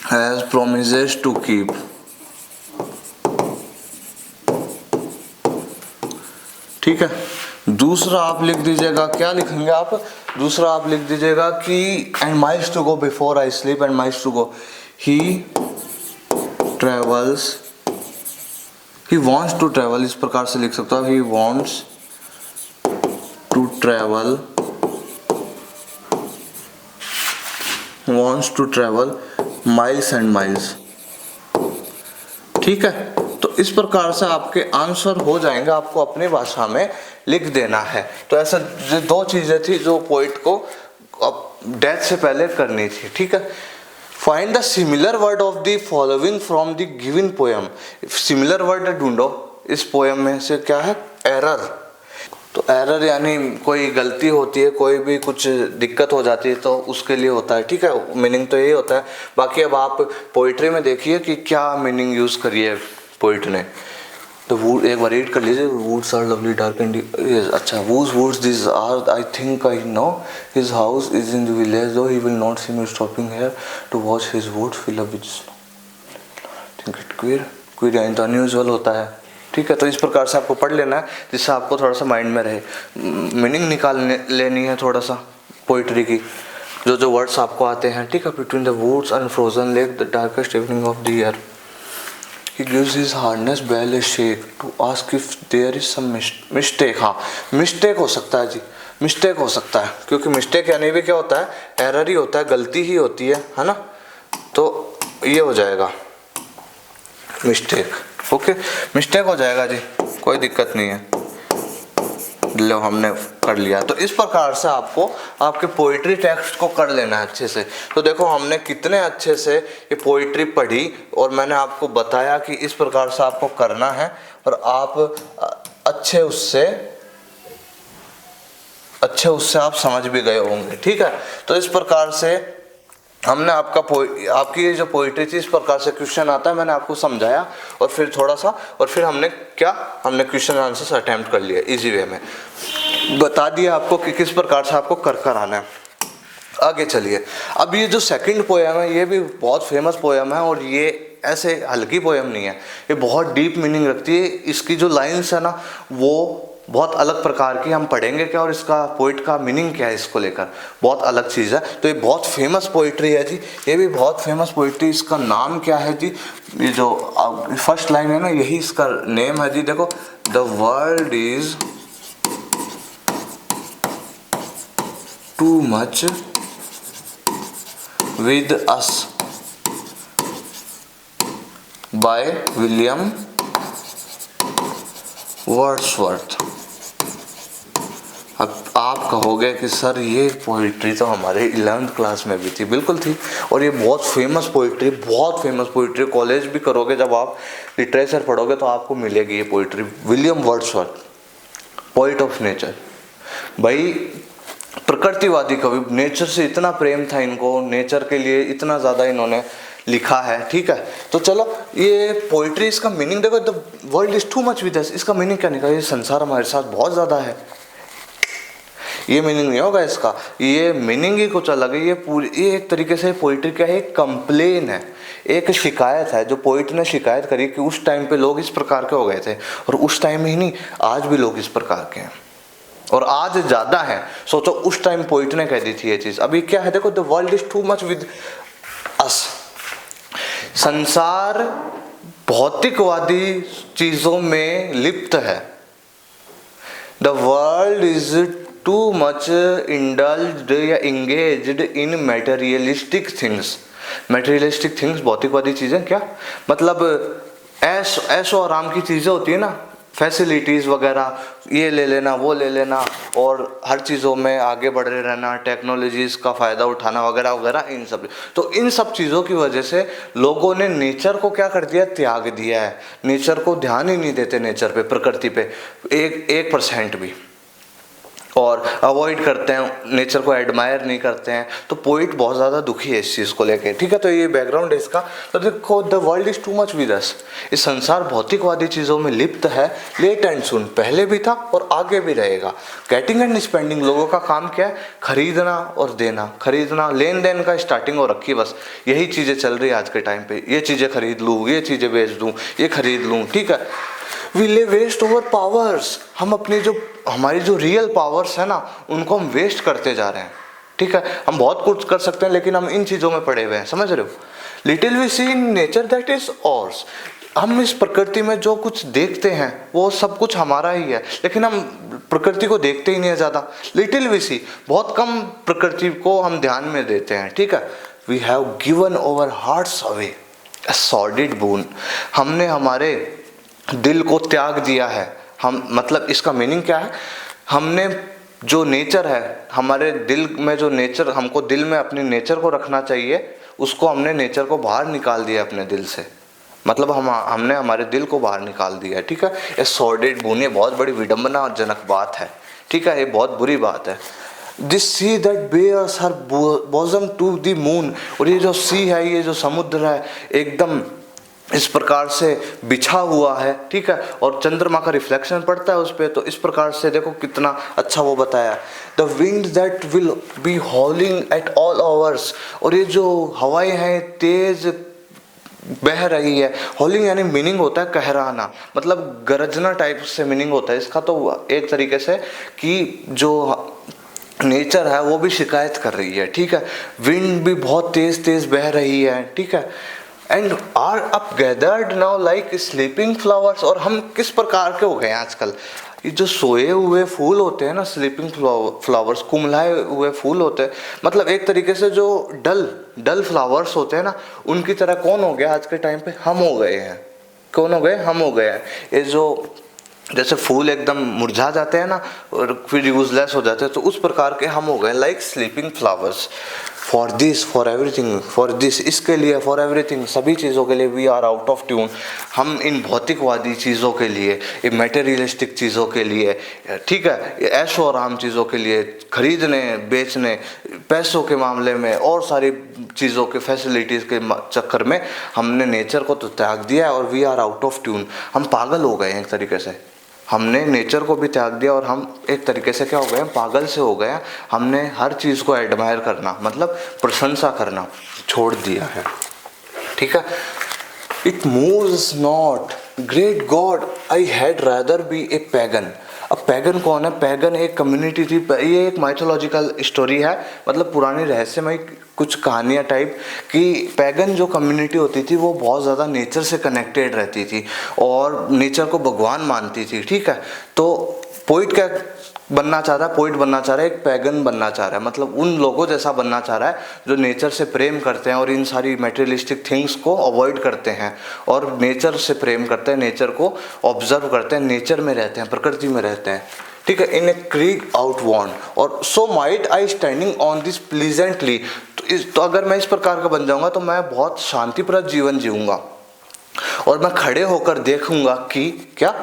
has promises to keep. ठीक है, दूसरा आप लिख दीजिएगा, क्या लिखेंगे आप, दूसरा आप लिख दीजिएगा कि and miles to go before I sleep, and miles to go, he travels, he wants to travel, इस प्रकार से लिख सकता हूँ, he wants to travel, wants to travel miles and miles। ठीक है, तो इस प्रकार से आपके आंसर हो जाएंगे, आपको अपनी भाषा में लिख देना है। तो ऐसा जो दो चीजें थी जो पोइट को डेथ से पहले करनी थी। ठीक है, find the similar word of the following from the given poem. Similar word ढूंढो इस पोएम में से। क्या है, एरर। तो एरर यानी कोई गलती होती है, कोई भी कुछ दिक्कत हो जाती है तो उसके लिए होता है। ठीक है, मीनिंग तो यही होता है। बाकी अब आप पोइट्री में देखिए कि क्या मीनिंग यूज़ करी है पोइट ने। तो वुड एक बार रीड कर लीजिए, woods are lovely dark and, अच्छा, woods this are, I think I know, his house is in the village, though he will not see me stopping here to watch his woods fill up with snow. Think it queer यानी तो अनयूजुअल होता है। ठीक है, तो इस प्रकार से आपको पढ़ लेना है जिससे आपको थोड़ा सा माइंड में रहे, मीनिंग निकाल लेनी है थोड़ा सा पोइट्री की, जो वर्ड्स आपको आते हैं। ठीक है, between the woods and frozen lake the darkest evening of the year, he gives his harness bell a shake to ask if there is some mistake। हाँ, मिस्टेक हो सकता है जी, मिस्टेक हो सकता है, क्योंकि मिस्टेक यानी भी क्या होता है, एरर ही होता है, गलती ही होती है ना। तो ये हो जाएगा मिस्टेक। ओके, मिस्टेक हो जाएगा जी, कोई दिक्कत नहीं है। लो हमने कर लिया। तो इस प्रकार से आपको आपके पोइट्री टेक्स्ट को कर लेना है अच्छे से। तो देखो हमने कितने अच्छे से ये पोइट्री पढ़ी और मैंने आपको बताया कि इस प्रकार से आपको करना है और आप अच्छे उससे आप समझ भी गए होंगे, ठीक है। तो इस प्रकार से हमने आपकी ये जो पोइट्री थी, इस प्रकार से क्वेश्चन आता है, मैंने आपको समझाया और फिर थोड़ा सा और फिर हमने क्वेश्चन आंसर्स अटेम्प्ट कर लिया इजी वे में, बता दिया आपको कि किस प्रकार से आपको कर आना है। आगे चलिए, अब ये जो सेकंड पोएम है ये भी बहुत फेमस पोएम है और ये ऐसे हल्की पोएम नहीं है, ये बहुत डीप मीनिंग रखती है। इसकी जो लाइन्स है ना वो बहुत अलग प्रकार की, हम पढ़ेंगे क्या और इसका पोइट का मीनिंग क्या है इसको लेकर, बहुत अलग चीज़ है। तो ये बहुत फेमस पोइट्री है जी, ये भी बहुत फेमस पोइट्री। इसका नाम क्या है जी, ये जो फर्स्ट लाइन है ना यही इसका नेम है जी। देखो, the world is too much with us by William Wordsworth. अब आप कहोगे कि सर ये पोइट्री तो हमारे 11th क्लास में भी थी, बिल्कुल थी, और ये बहुत फेमस पोइट्री, कॉलेज भी करोगे जब आप लिटरेचर पढ़ोगे तो आपको मिलेगी ये poetry. William Wordsworth, poet of nature. भाई प्रकृतिवादी कवि, नेचर से इतना प्रेम था इनको, नेचर के लिए इतना ज़्यादा इन्होंने लिखा है, ठीक है। तो चलो ये पोइट्री, इसका मीनिंग देखो, the world is too much with अस, इसका मीनिंग क्या निकला, ये संसार हमारे साथ बहुत ज़्यादा है, ये मीनिंग नहीं होगा इसका, ये मीनिंग ही कुछ अलग है। ये एक तरीके से पोइट्री क्या है, एक कंप्लेन है, एक शिकायत है जो पोइट ने शिकायत करी कि उस टाइम पे लोग इस प्रकार के हो गए थे, और उस टाइम ही नहीं आज भी लोग इस प्रकार के हैं और आज ज़्यादा है। सोचो उस टाइम पोइट ने कह दी थी ये चीज़, अभी क्या है देखो, the world is too much with अस, संसार भौतिकवादी चीज़ों में लिप्त है। The world is too much indulged या इंगेज्ड इन मटेरियलिस्टिक थिंग्स। मटेरियलिस्टिक थिंग्स भौतिकवादी चीज़ें, क्या मतलब ऐशो आराम की चीज़ें होती है ना, फैसिलिटीज़ वगैरह, ये ले लेना वो ले लेना और हर चीज़ों में आगे बढ़े रहना, टेक्नोलॉजीज़ का फ़ायदा उठाना वगैरह वगैरह, इन सब। तो इन सब चीज़ों की वजह से लोगों ने नेचर को क्या कर दिया, त्याग दिया है। नेचर को ध्यान ही नहीं देते, नेचर पे, प्रकृति पे 1% भी, और अवॉइड करते हैं, नेचर को एडमायर नहीं करते हैं। तो पोइट बहुत ज़्यादा दुखी है इस चीज़ को लेके, ठीक है। तो ये बैकग्राउंड है इसका। तो देखो, the world is to much with अस, इस संसार भौतिकवादी चीज़ों में लिप्त है, लेट एंड सुन, पहले भी था और आगे भी रहेगा। गेटिंग एंड स्पेंडिंग, लोगों का काम क्या है, खरीदना और देना, खरीदना, लेन देन का स्टार्टिंग हो रखी, बस यही चीज़ें चल रही है आज के टाइम पे। ये चीज़ें खरीद लूँ, ये चीज़ें बेच दूँ, ये खरीद लूँ, ठीक है। We lay waste over powers, हम अपनी हमारी जो रियल पावर्स है ना उनको हम वेस्ट करते जा रहे हैं, ठीक है। हम बहुत कुछ कर सकते हैं लेकिन हम इन चीज़ों में पड़े हुए हैं, समझ रहे हो। Little we see in nature that is ours, हम इस प्रकृति में जो कुछ देखते हैं वो सब कुछ हमारा ही है, लेकिन हम प्रकृति को देखते ही नहीं है ज़्यादा। लिटिल वी सी, बहुत कम प्रकृति को हम ध्यान में देते हैं, ठीक है। We have given over hearts away a solid bone, हमने हमारे दिल को त्याग दिया है। हम मतलब इसका मीनिंग क्या है, हमने जो नेचर है, हमारे दिल में जो नेचर, हमको दिल में अपने नेचर को रखना चाहिए, उसको हमने नेचर को बाहर निकाल दिया अपने दिल से, मतलब हमने हमारे दिल को बाहर निकाल दिया है, ठीक है। ये सॉर्डेड बोन, ये बहुत बड़ी विडम्बनाजनक बात है, ठीक है, ये बहुत बुरी बात है। This sea that bares her bosom to the moon, और ये जो सी है, ये जो समुद्र है, एकदम इस प्रकार से बिछा हुआ है, ठीक है, और चंद्रमा का रिफ्लेक्शन पड़ता है उस पर। तो इस प्रकार से देखो कितना अच्छा वो बताया। The wind that will be हॉलिंग at all hours, और ये जो हवाएं हैं तेज बह रही है। हॉलिंग यानी मीनिंग होता है कहराना, मतलब गरजना टाइप से मीनिंग होता है इसका। तो एक तरीके से कि जो नेचर है वो भी शिकायत कर रही है, ठीक है। विंड भी बहुत तेज तेज बह रही है, ठीक है। And are up gathered now like sleeping flowers, और हम किस प्रकार के हो गए हैं आजकल, ये जो सोए हुए फूल होते हैं ना, स्लीपिंग फ्लावर्स, कुमलाए हुए फूल होते हैं, मतलब एक तरीके से जो डल फ्लावर्स होते हैं ना, उनकी तरह कौन हो गया आज के टाइम पे, हम हो गए हैं। कौन हो गए, हम हो गए हैं। ये जो जैसे फूल एकदम मुरझा जाते हैं ना और फिर यूजलेस हो जाते हैं, तो उस प्रकार के हम हो गए like sleeping flowers. For this, for everything, for this, इसके लिए, फॉर एवरीथिंग, सभी चीज़ों के लिए we are out of tune. हम इन भौतिकवादी चीज़ों के लिए, इन मटेरियलिस्टिक चीज़ों के लिए, ठीक है, ऐशो आराम चीज़ों के लिए, खरीदने बेचने, पैसों के मामले में और सारी चीज़ों के फैसिलिटीज़ के चक्कर में हमने नेचर को तो त्याग दिया है और we are out of tune. हम पागल हो गए हैं एक तरीके से, हमने नेचर को भी त्याग दिया और हम एक तरीके से क्या हो गए हैं, पागल से हो गए हैं। हमने हर चीज़ को एडमायर करना, मतलब प्रशंसा करना छोड़ दिया है, ठीक है। It moves not, great God, I had rather be A pagan. अब पैगन कौन है? पैगन एक कम्युनिटी थी, ये एक माइथोलॉजिकल स्टोरी है, मतलब पुरानी रहस्यमय कुछ कहानियाँ टाइप कि पैगन जो कम्युनिटी होती थी वो बहुत ज़्यादा नेचर से कनेक्टेड रहती थी और नेचर को भगवान मानती थी, ठीक है। तो पोइट क्या बनना चाह रहा है? पोइट बनना चाह रहा है, एक पैगन बनना चाह रहा है, मतलब उन लोगों जैसा बनना चाह रहा है जो नेचर से प्रेम करते हैं और इन सारी मटेरियलिस्टिक थिंग्स को अवॉइड करते हैं और नेचर से प्रेम करते हैं, नेचर को ऑब्जर्व करते हैं, नेचर में रहते हैं, प्रकृति में रहते हैं, ठीक है। इन ए क्रीग आउट वॉन्ट और so might I standing on this pleasantly. तो अगर मैं इस प्रकार का बन जाऊंगा तो मैं बहुत शांतिप्रद जीवन जीऊंगा और मैं खड़े होकर देखूंगा कि क्या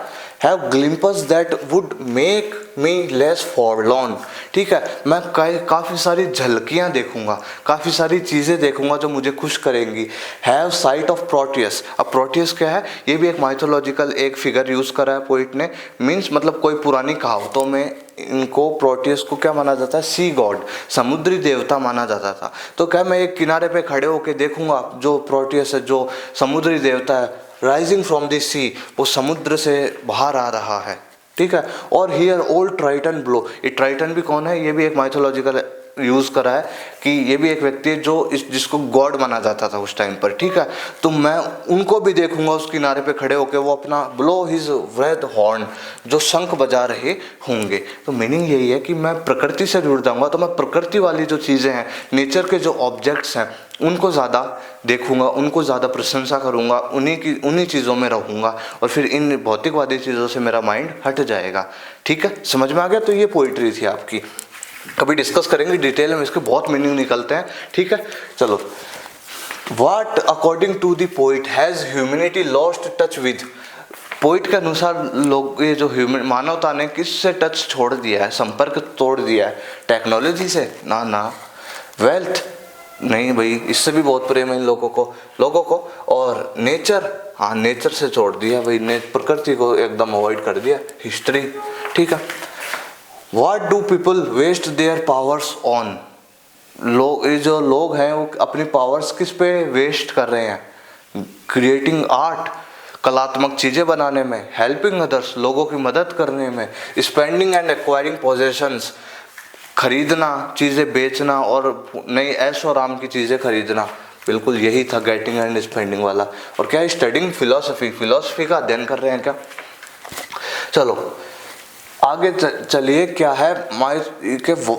have glimpse that would make me less forlorn, ठीक है। मैं काफ़ी सारी झलकियाँ देखूंगा, काफ़ी सारी चीज़ें देखूंगा जो मुझे खुश करेंगी। Have site of Proteus. अब प्रोटियस क्या है? ये भी एक माइथोलॉजिकल एक फिगर यूज़ करा है पोइट ने, मीन्स मतलब कोई पुरानी कहावतों में इनको प्रोटियस को क्या माना जाता है? सी गॉड, समुद्री देवता माना जाता था। तो क्या मैं एक किनारे पे खड़े होकर देखूंगा जो प्रोटियस है, जो समुद्री देवता है, राइजिंग फ्रॉम द सी, वो समुद्र से बाहर आ रहा है, ठीक है। और हियर ओल्ड ट्राइटन ब्लो, ये ट्राइटन भी कौन है? ये भी एक माइथोलॉजिकल यूज करा है कि ये भी एक व्यक्ति है जो जिसको गॉड माना जाता था उस टाइम पर, ठीक है। तो मैं उनको भी देखूंगा उस किनारे पे खड़े होकर, वो अपना ब्लो हिज रेड हॉर्न, जो शंख बजा रहे होंगे। तो मीनिंग यही है कि मैं प्रकृति से जुड़ जाऊंगा, तो मैं प्रकृति वाली जो चीज़ें हैं, नेचर के जो ऑब्जेक्ट्स हैं, उनको ज़्यादा देखूंगा, उनको ज़्यादा प्रशंसा करूंगा, उन्हीं चीज़ों में रहूंगा और फिर इन भौतिकवादी चीज़ों से मेरा माइंड हट जाएगा, ठीक है। समझ में आ गया? तो ये पोइट्री थी आपकी, कभी डिस्कस करेंगे डिटेल में, इसके बहुत मीनिंग निकलते हैं, ठीक है। चलो, what according to the poet has humanity lost touch with. Poet के अनुसार लोग, ये जो मानवता ने किससे टच छोड़ दिया है, संपर्क तोड़ दिया है? टेक्नोलॉजी से? ना। वेल्थ? नहीं भाई, इससे भी बहुत प्रेम है इन लोगों को। और नेचर? हाँ, नेचर से छोड़ दिया भाई, प्रकृति को एकदम अवॉइड कर दिया। हिस्ट्री? ठीक है। What do people waste their powers on? ये जो लोग हैं वो अपनी पावर्स किस पे वेस्ट कर रहे हैं? क्रिएटिंग आर्ट, कलात्मक चीज़ें बनाने में, हेल्पिंग अदर्स, लोगों की मदद करने में, स्पेंडिंग एंड एक्वायरिंग पोजेशंस, खरीदना, चीज़ें बेचना और नई ऐशो आराम की चीज़ें खरीदना। बिल्कुल यही था गेटिंग एंड स्पेंडिंग वाला। और क्या? स्टडिंग फिलोसफी का अध्ययन कर रहे हैं क्या? चलो आगे चलिए, क्या है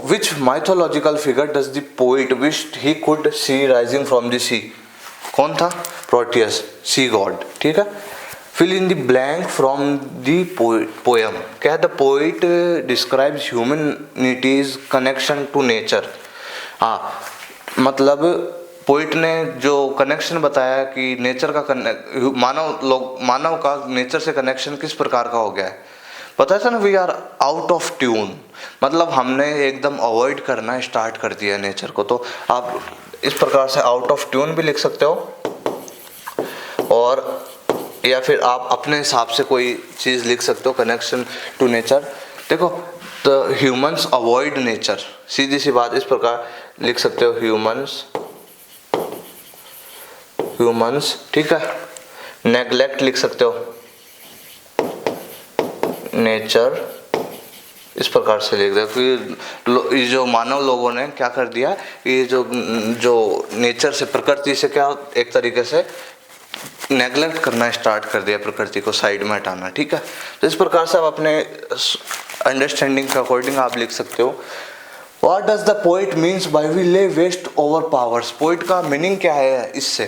which mythological figure does the poet wish he could see rising from the sea? कौन था? प्रोटियस, सी गॉड, ठीक है। Fill in the blank from the poem. क्या है? The poet describes humanity's connection to nature. हाँ, मतलब पोइट ने जो कनेक्शन बताया कि नेचर का मानव का नेचर से कनेक्शन किस प्रकार का हो गया है, पता है ना? We are out of tune, मतलब हमने एकदम अवॉइड करना स्टार्ट कर दिया नेचर को। तो आप इस प्रकार से आउट ऑफ ट्यून भी लिख सकते हो, और या फिर आप अपने हिसाब से कोई चीज़ लिख सकते हो, कनेक्शन टू नेचर। देखो, द ह्यूमंस अवॉइड नेचर, सीधी सी बात इस प्रकार लिख सकते हो, ह्यूमंस, ठीक है। नेग्लेक्ट लिख सकते हो, नेचर, इस प्रकार से लिख दो कि ये जो मानव लोगों ने क्या कर दिया, ये जो नेचर से, प्रकृति से क्या एक तरीके से नेग्लेक्ट करना स्टार्ट कर दिया, प्रकृति को साइड में हटाना, ठीक है। तो इस प्रकार से आप अपने अंडरस्टैंडिंग के अकॉर्डिंग आप लिख सकते हो। What does the poet means by we lay waste over powers? Poet का मीनिंग क्या है इससे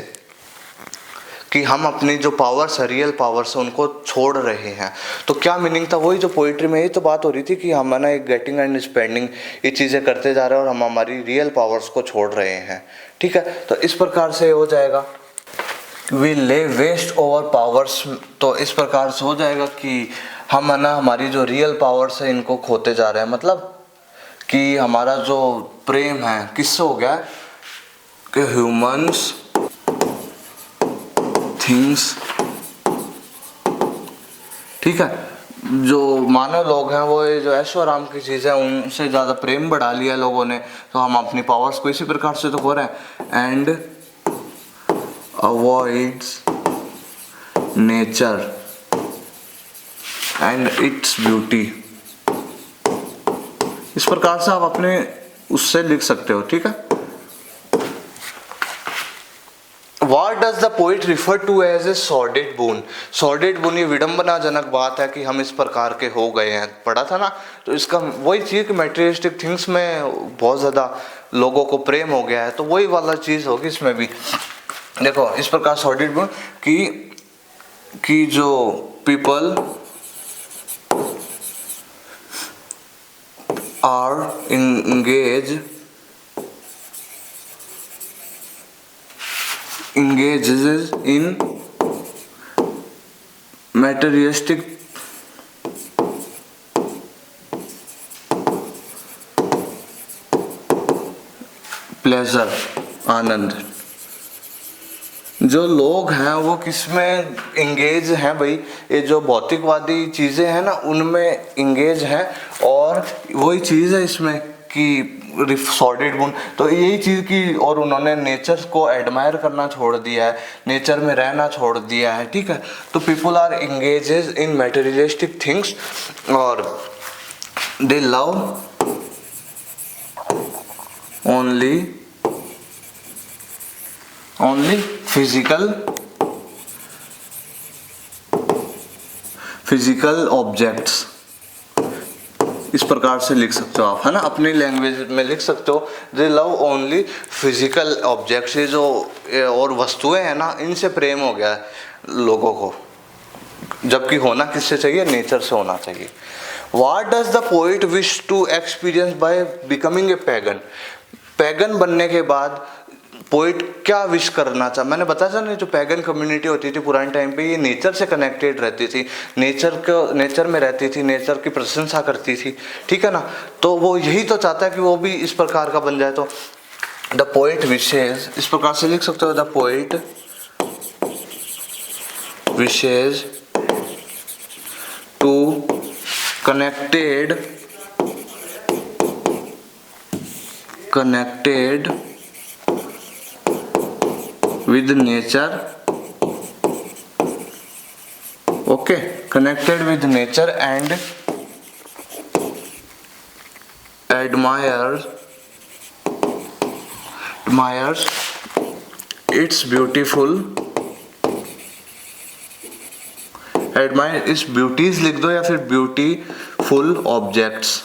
कि हम अपनी जो पावर्स है, रियल पावर्स है, उनको छोड़ रहे हैं। तो क्या मीनिंग था, वही जो पोइट्री में यही तो बात हो रही थी कि हम है ना एक गेटिंग एंड स्पेंडिंग ये चीज़ें करते जा रहे हैं और हम हमारी रियल पावर्स को छोड़ रहे हैं। ठीक है, तो इस प्रकार से हो जाएगा we lay waste over powers. तो इस प्रकार से हो जाएगा कि हम है ना हमारी जो रियल पावर्स है इनको खोते जा रहे हैं, मतलब कि हमारा जो प्रेम है किससे हो गया कि ह्यूमंस थिंग्स। ठीक है, जो मानव लोग हैं वो ये जो ऐशो आराम की चीज़ है उनसे ज़्यादा प्रेम बढ़ा लिया लोगों ने, तो हम अपनी पावर्स को इसी प्रकार से तो खो रहे हैं। And avoids nature and its beauty. इस प्रकार से आप अपने उससे लिख सकते हो। ठीक है, What does the poet refer to as a sordid boon? Sordid boon ये विडंबनाजनक बात है कि हम इस प्रकार के हो गए हैं, पढ़ा था ना। तो इसका वही चीज़ कि मटेरियलिस्टिक थिंग्स में बहुत ज़्यादा लोगों को प्रेम हो गया है, तो वही वाला चीज़ होगी इसमें भी। देखो इस प्रकार सॉर्डेड बोन कि जो people are engages in materialistic pleasure, आनंद। जो लोग हैं वो किस में इंगेज हैं भाई, ये जो भौतिकवादी चीज़ें हैं ना उनमें इंगेज हैं, और वही चीज़ है इसमें कि सॉर्डेड बोन। तो यही चीज़ की, और उन्होंने नेचर को एडमायर करना छोड़ दिया है, नेचर में रहना छोड़ दिया है। ठीक है, तो people are engages in materialistic things और they love only physical objects. इस प्रकार से लिख सकते हो आप, है ना, अपनी लैंग्वेज में लिख सकते हो। दे लव ओनली फिजिकल ऑब्जेक्ट्स, ये जो और वस्तुएं हैं ना इनसे प्रेम हो गया है लोगों को, जबकि होना किससे चाहिए, नेचर से होना चाहिए। What does the poet wish to experience by becoming a pagan? Pagan बनने के बाद पोइट क्या विश करना चाहा, मैंने बताया था ना, जो पैगन कम्युनिटी होती थी पुराने टाइम पे ये नेचर से कनेक्टेड रहती थी, नेचर में रहती थी, नेचर की प्रशंसा करती थी। ठीक है ना, तो वो यही तो चाहता है कि वो भी इस प्रकार का बन जाए। तो द पोइट विशेज, इस प्रकार से लिख सकते हो, the poet wishes to connected with nature, okay, connected with nature and admires its beautiful, admire its beauties लिख दो या फिर ब्यूटीफुल ऑब्जेक्ट्स।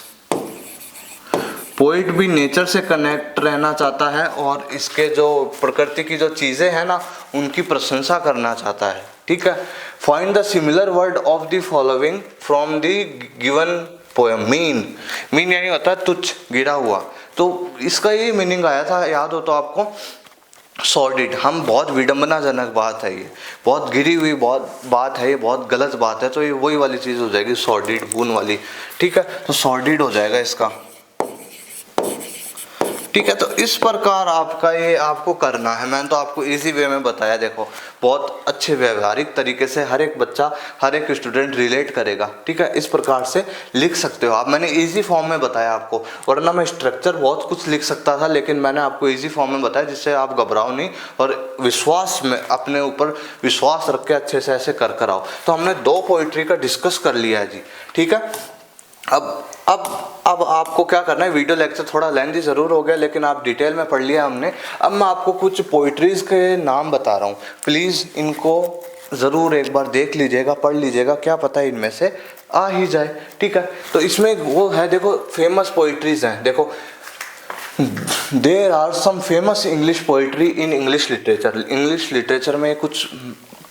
पोइट भी नेचर से कनेक्ट रहना चाहता है और इसके जो प्रकृति की जो चीज़ें हैं ना उनकी प्रशंसा करना चाहता है। ठीक है, find the similar word of the following from the given poem. Mean यानी होता है तुच्छ, गिरा हुआ। तो इसका ये मीनिंग आया था, याद हो तो आपको, सॉर्डिड। हम बहुत विडंबनाजनक बात है, ये बहुत गिरी हुई बहुत बात है, ये बहुत गलत बात है, तो ये वही वाली चीज़ हो जाएगी सॉर्डिड बून वाली। ठीक है, तो सॉर्डिड हो जाएगा इसका। ठीक है, तो इस प्रकार आपका ये आपको करना है। मैंने तो आपको इजी वे में बताया, देखो बहुत अच्छे व्यवहारिक तरीके से हर एक बच्चा, हर एक स्टूडेंट रिलेट करेगा। ठीक है, इस प्रकार से लिख सकते हो आप। मैंने इजी फॉर्म में बताया आपको, वरना मैं स्ट्रक्चर बहुत कुछ लिख सकता था, लेकिन मैंने आपको इजी फॉर्म में बताया जिससे आप घबराओ नहीं और विश्वास में, अपने ऊपर विश्वास रख के अच्छे से ऐसे कर आओ। तो हमने 2 पोइट्री का डिस्कस कर लिया है जी। ठीक है, अब आपको क्या करना है, वीडियो लेक्चर थोड़ा लेंथी ज़रूर हो गया लेकिन आप डिटेल में पढ़ लिया हमने। अब मैं आपको कुछ पोइट्रीज़ के नाम बता रहा हूँ, प्लीज़ इनको ज़रूर एक बार देख लीजिएगा, पढ़ लीजिएगा, क्या पता है इनमें से आ ही जाए। ठीक है, तो इसमें वो है, देखो फेमस पोइट्रीज़ हैं। देखो there are some famous English poetry in English literature. English literature में कुछ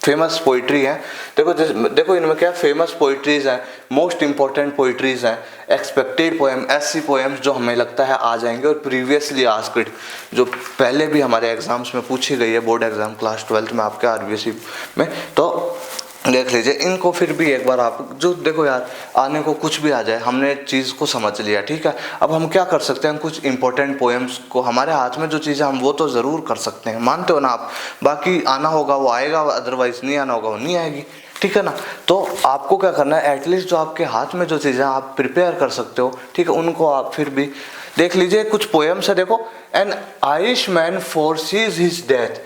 फेमस पोइट्री है। देखो इनमें क्या फेमस पोइट्रीज हैं, मोस्ट इंपॉर्टेंट पोइट्रीज हैं, एक्सपेक्टेड पोएम, ऐसी पोएम्स जो हमें लगता है आ जाएंगे, और प्रीवियसली आस्क्ड जो पहले भी हमारे एग्जाम्स में पूछी गई है, बोर्ड एग्जाम क्लास 12 में आपके आरबीएससी में, तो देख लीजिए इनको। फिर भी एक बार आप जो देखो यार, आने को कुछ भी आ जाए, हमने चीज़ को समझ लिया, ठीक है। अब हम क्या कर सकते हैं, कुछ इंपॉर्टेंट पोएम्स को, हमारे हाथ में जो चीज़ें हम वो तो ज़रूर कर सकते हैं, मानते हो ना आप। बाकी आना होगा वो आएगा, अदरवाइज नहीं आना होगा वो नहीं आएगी, ठीक है ना। तो आपको क्या करना है, एटलीस्ट जो आपके हाथ में जो चीज़ें आप प्रिपेयर कर सकते हो, ठीक है, उनको आप फिर भी देख लीजिए। कुछ पोएम्स है, देखो। An Irish man foresees his death,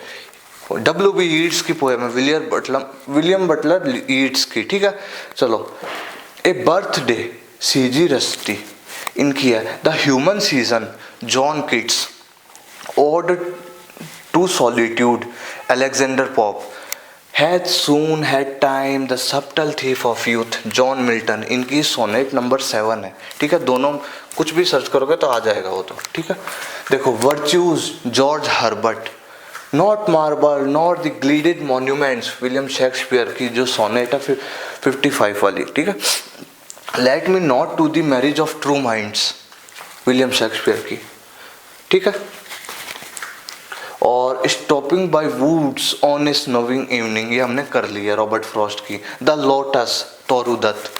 W.B. Yeats की पोएम है, विलियम बटलर ईट्स की, ठीक है। चलो, ए बर्थडे C.G. रस्टी इनकी है। The human season John Keats, ode to solitude Alexander Pope, had soon had time, the subtle thief of youth John Milton, इनकी सोनेट नंबर 7 है, ठीक है। दोनों कुछ भी सर्च करोगे तो आ जाएगा वो तो, ठीक है। देखो, virtues George Herbert, not marble not the gilded monuments William Shakespeare की जो सोनेट है 55 वाली, ठीक है। Let me not to the marriage of true minds William Shakespeare की, ठीक है। और stopping by woods on a snowing evening, ये हमने कर लिया, रॉबर्ट फ्रॉस्ट की। The lotus Toru Dutt,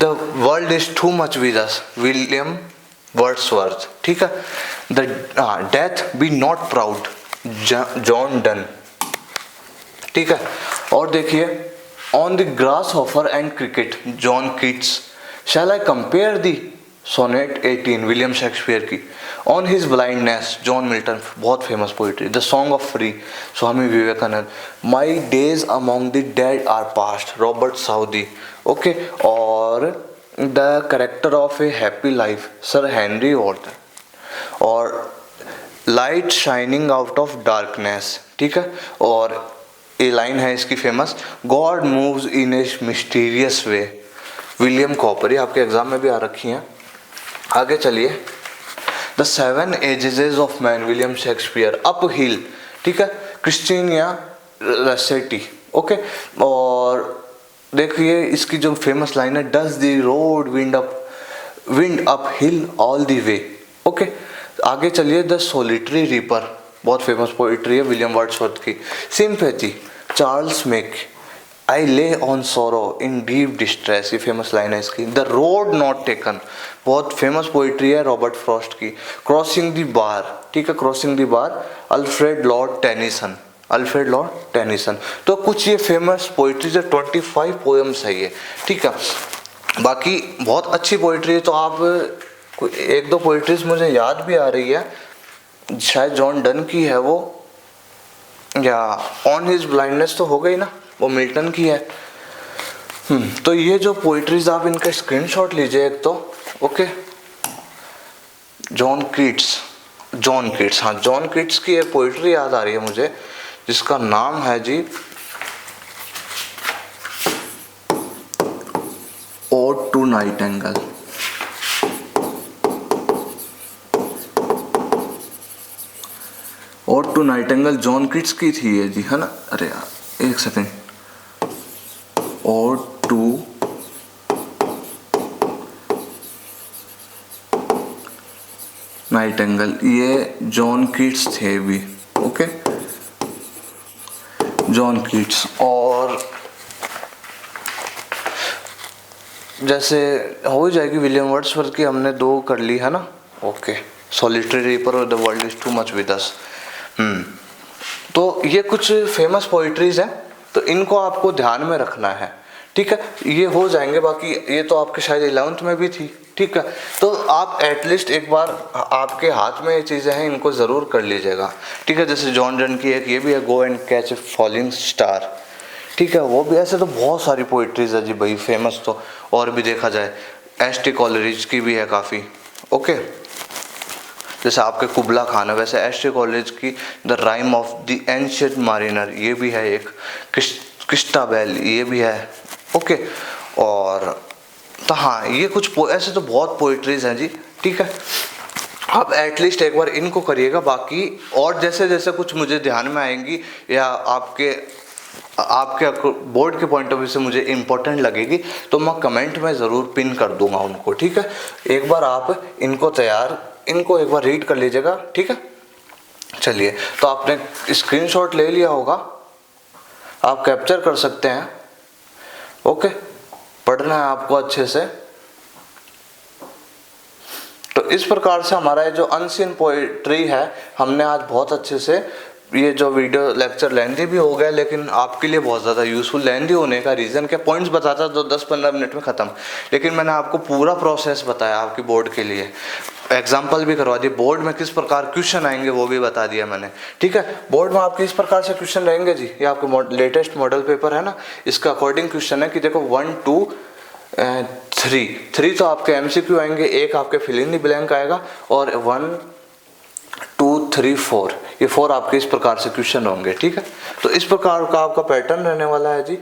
the world is too much with us William Wordsworth, ठीक है। The death B not proud John Donne, ठीक है। और देखिए, on the grasshopper and cricket John Keats, shall I compare thee sonnet 18 William Shakespeare की। On his blindness John Milton, बहुत famous poetry. The song of free Swami Vivekananda. My days among the dead are past Robert Southey, okay. और the character of a happy life sir Henry Wotton. और light shining out of darkness, ठीक है। और ये लाइन है इसकी famous, God moves in A mysterious way William copper, ये आपके एग्जाम में भी आ रखी हैं। आगे चलिए, the 7 ages of man William Shakespeare, up hill, ठीक है, क्रिस्टीनिया रसेटी, ओके। और देखिए इसकी जो फेमस लाइन है, does the road wind up hill all the way, okay. आगे चलिए, द सोलिटरी रीपर, बहुत फेमस पोइट्री है विलियम वर्ड्सवर्थ की। Sympathy Charles Mackay, I lay on sorrow in deep distress, ये फेमस लाइन है इसकी। द रोड नॉट टेकन, बहुत फेमस पोइट्री है रॉबर्ट फ्रॉस्ट की। क्रॉसिंग द बार, ठीक है, crossing the bar Alfred Lord Tennyson. तो कुछ ये फेमस पोइट्रीज है, 25 पोएम्स है ये, ठीक है। बाकी बहुत अच्छी पोइट्री है। तो आप एक दो पोइट्रीज मुझे याद भी आ रही है, शायद जॉन डन की है वो, या ऑन हिज ब्लाइंडनेस तो हो गई ना, वो मिल्टन की है। तो ये जो पोइट्रीज आप इनका स्क्रीनशॉट लीजिए एक तो, ओके। जॉन किट्स, हाँ, जॉन किट्स की एक पोइट्री याद आ रही है मुझे, जिसका नाम है जी ode to nightingale. Ode to nightingale John Keats की थी ये जी, है ना। अरे यार एक सेकेंड, ओड टू नाइटिंगेल, ये जॉन किट्स थे भी, ओके, जॉन किट्स। और जैसे हो जाएगी विलियम वर्ड्सवर्थ की, हमने 2 कर ली है ना, ओके। सॉलिटरी रीपर और the world is too much with अस। तो ये कुछ फेमस पोइट्रीज हैं, तो इनको आपको ध्यान में रखना है, ठीक है। ये हो जाएंगे, बाकी ये तो आपके शायद 11th में भी थी, ठीक है। तो आप एटलीस्ट एक बार, आपके हाथ में ये चीज़ें हैं, इनको ज़रूर कर लीजिएगा, ठीक है। जैसे जॉन डन की एक ये भी है, go and catch a falling star, ठीक है, वो भी। ऐसे तो बहुत सारी पोइट्रीज है जी भाई फेमस, तो और भी देखा जाए एस टी कॉलरिज की भी है काफ़ी, ओके। जैसे आपके कुबला खान है, वैसे एस टी कॉलेज की the rime of the ancient mariner, ये भी है एक। क्रिस्टाबेल, ये भी है, ओके। और तो हाँ, ये कुछ ऐसे तो बहुत पोइट्रीज हैं जी, ठीक है। आप एटलीस्ट एक बार इनको करिएगा। बाकी और जैसे जैसे कुछ मुझे ध्यान में आएंगी या आपके आपके बोर्ड के पॉइंट ऑफ व्यू से मुझे इम्पोर्टेंट लगेगी तो मैं कमेंट में ज़रूर पिन कर दूंगा उनको, ठीक है। एक बार आप इनको एक बार रीड कर लीजिएगा, ठीक है। चलिए, तो आपने स्क्रीनशॉट ले लिया होगा, आप कैप्चर कर सकते हैं। ओके, पढ़ना है आपको अच्छे से। तो इस प्रकार से हमारा ये जो अनसीन पोएट्री है, हमने आज बहुत अच्छे से, ये जो वीडियो लेक्चर लेंथी भी हो गया लेकिन आपके लिए बहुत ज़्यादा यूज़फुल। लेंथी होने का रीज़न क्या, पॉइंट्स बताता तो 10-15 मिनट में ख़त्म, लेकिन मैंने आपको पूरा प्रोसेस बताया आपकी बोर्ड के लिए, एग्जाम्पल भी करवा दिए, बोर्ड में किस प्रकार क्वेश्चन आएंगे वो भी बता दिया मैंने, ठीक है। बोर्ड में आपके इस प्रकार से क्वेश्चन रहेंगे जी, ये आपके लेटेस्ट मॉडल पेपर है ना, इसका अकॉर्डिंग क्वेश्चन है कि देखो 1, 2, 3 तो आपके MCQ आएंगे, एक आपके फिल इन द ब्लैंक आएगा, और 1, 2, 3, 4 ये 4 आपके इस प्रकार से क्वेश्चन होंगे, ठीक है। तो इस प्रकार का आपका पैटर्न रहने वाला है जी।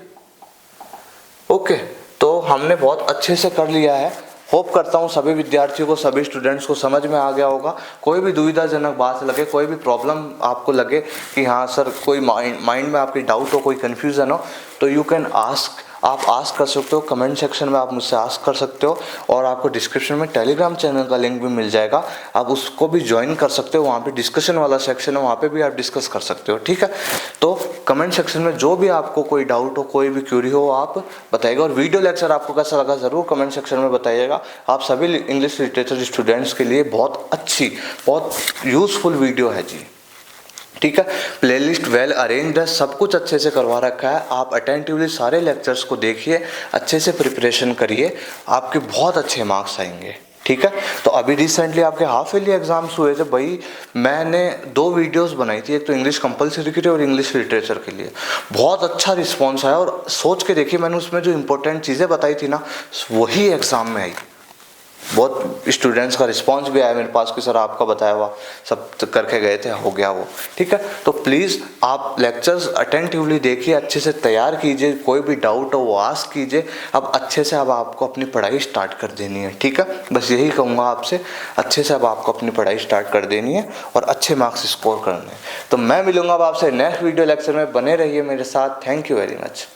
ओके, तो हमने बहुत अच्छे से कर लिया है। होप करता हूँ सभी विद्यार्थियों को, सभी स्टूडेंट्स को समझ में आ गया होगा। कोई भी दुविधाजनक बात लगे, कोई भी प्रॉब्लम आपको लगे कि हाँ सर कोई माइंड में आपकी डाउट हो, कोई कन्फ्यूज़न हो, तो यू कैन आस्क, आप आस्क कर सकते हो, कमेंट सेक्शन में आप मुझसे आस्क कर सकते हो, और आपको डिस्क्रिप्शन में टेलीग्राम चैनल का लिंक भी मिल जाएगा, आप उसको भी ज्वाइन कर सकते हो। वहाँ पे डिस्कशन वाला सेक्शन है, वहाँ पे भी आप डिस्कस कर सकते हो, ठीक है। तो कमेंट सेक्शन में जो भी आपको कोई डाउट हो, कोई भी क्यूरी हो, आप बताइएगा। और वीडियो लेक्चर आपको कैसा लगा ज़रूर कमेंट सेक्शन में बताइएगा। आप सभी इंग्लिश लिटरेचर स्टूडेंट्स के लिए बहुत अच्छी, बहुत यूज़फुल वीडियो है जी, ठीक है। प्लेलिस्ट वेल अरेंज्ड है, सब कुछ अच्छे से करवा रखा है। आप अटेंटिवली सारे लेक्चर्स को देखिए, अच्छे से प्रिपरेशन करिए, आपके बहुत अच्छे मार्क्स आएंगे, ठीक है। तो अभी रिसेंटली आपके हाफ ईयरली एग्जाम्स हुए थे भाई, मैंने 2 वीडियोस बनाई थी, एक तो इंग्लिश कंपलसरी के लिए और इंग्लिश लिटरेचर के लिए। बहुत अच्छा रिस्पॉन्स आया, और सोच के देखिए मैंने उसमें जो इंपॉर्टेंट चीज़ें बताई थी ना, वही एग्ज़ाम में आई। बहुत स्टूडेंट्स का रिस्पांस भी आया मेरे पास कि सर आपका बताया हुआ सब करके गए थे, हो गया वो, ठीक है। तो प्लीज़ आप लेक्चर्स अटेंटिवली देखिए, अच्छे से तैयार कीजिए, कोई भी डाउट हो वो आस्क कीजिए। अब अच्छे से अब आपको अपनी पढ़ाई स्टार्ट कर देनी है, ठीक है। बस यही कहूँगा आपसे, अच्छे से अब आपको अपनी पढ़ाई स्टार्ट कर देनी है और अच्छे मार्क्स स्कोर करने हैं। तो मैं मिलूँगा अब आपसे नेक्स्ट वीडियो लेक्चर में, बने रहिए मेरे साथ। Thank you very much.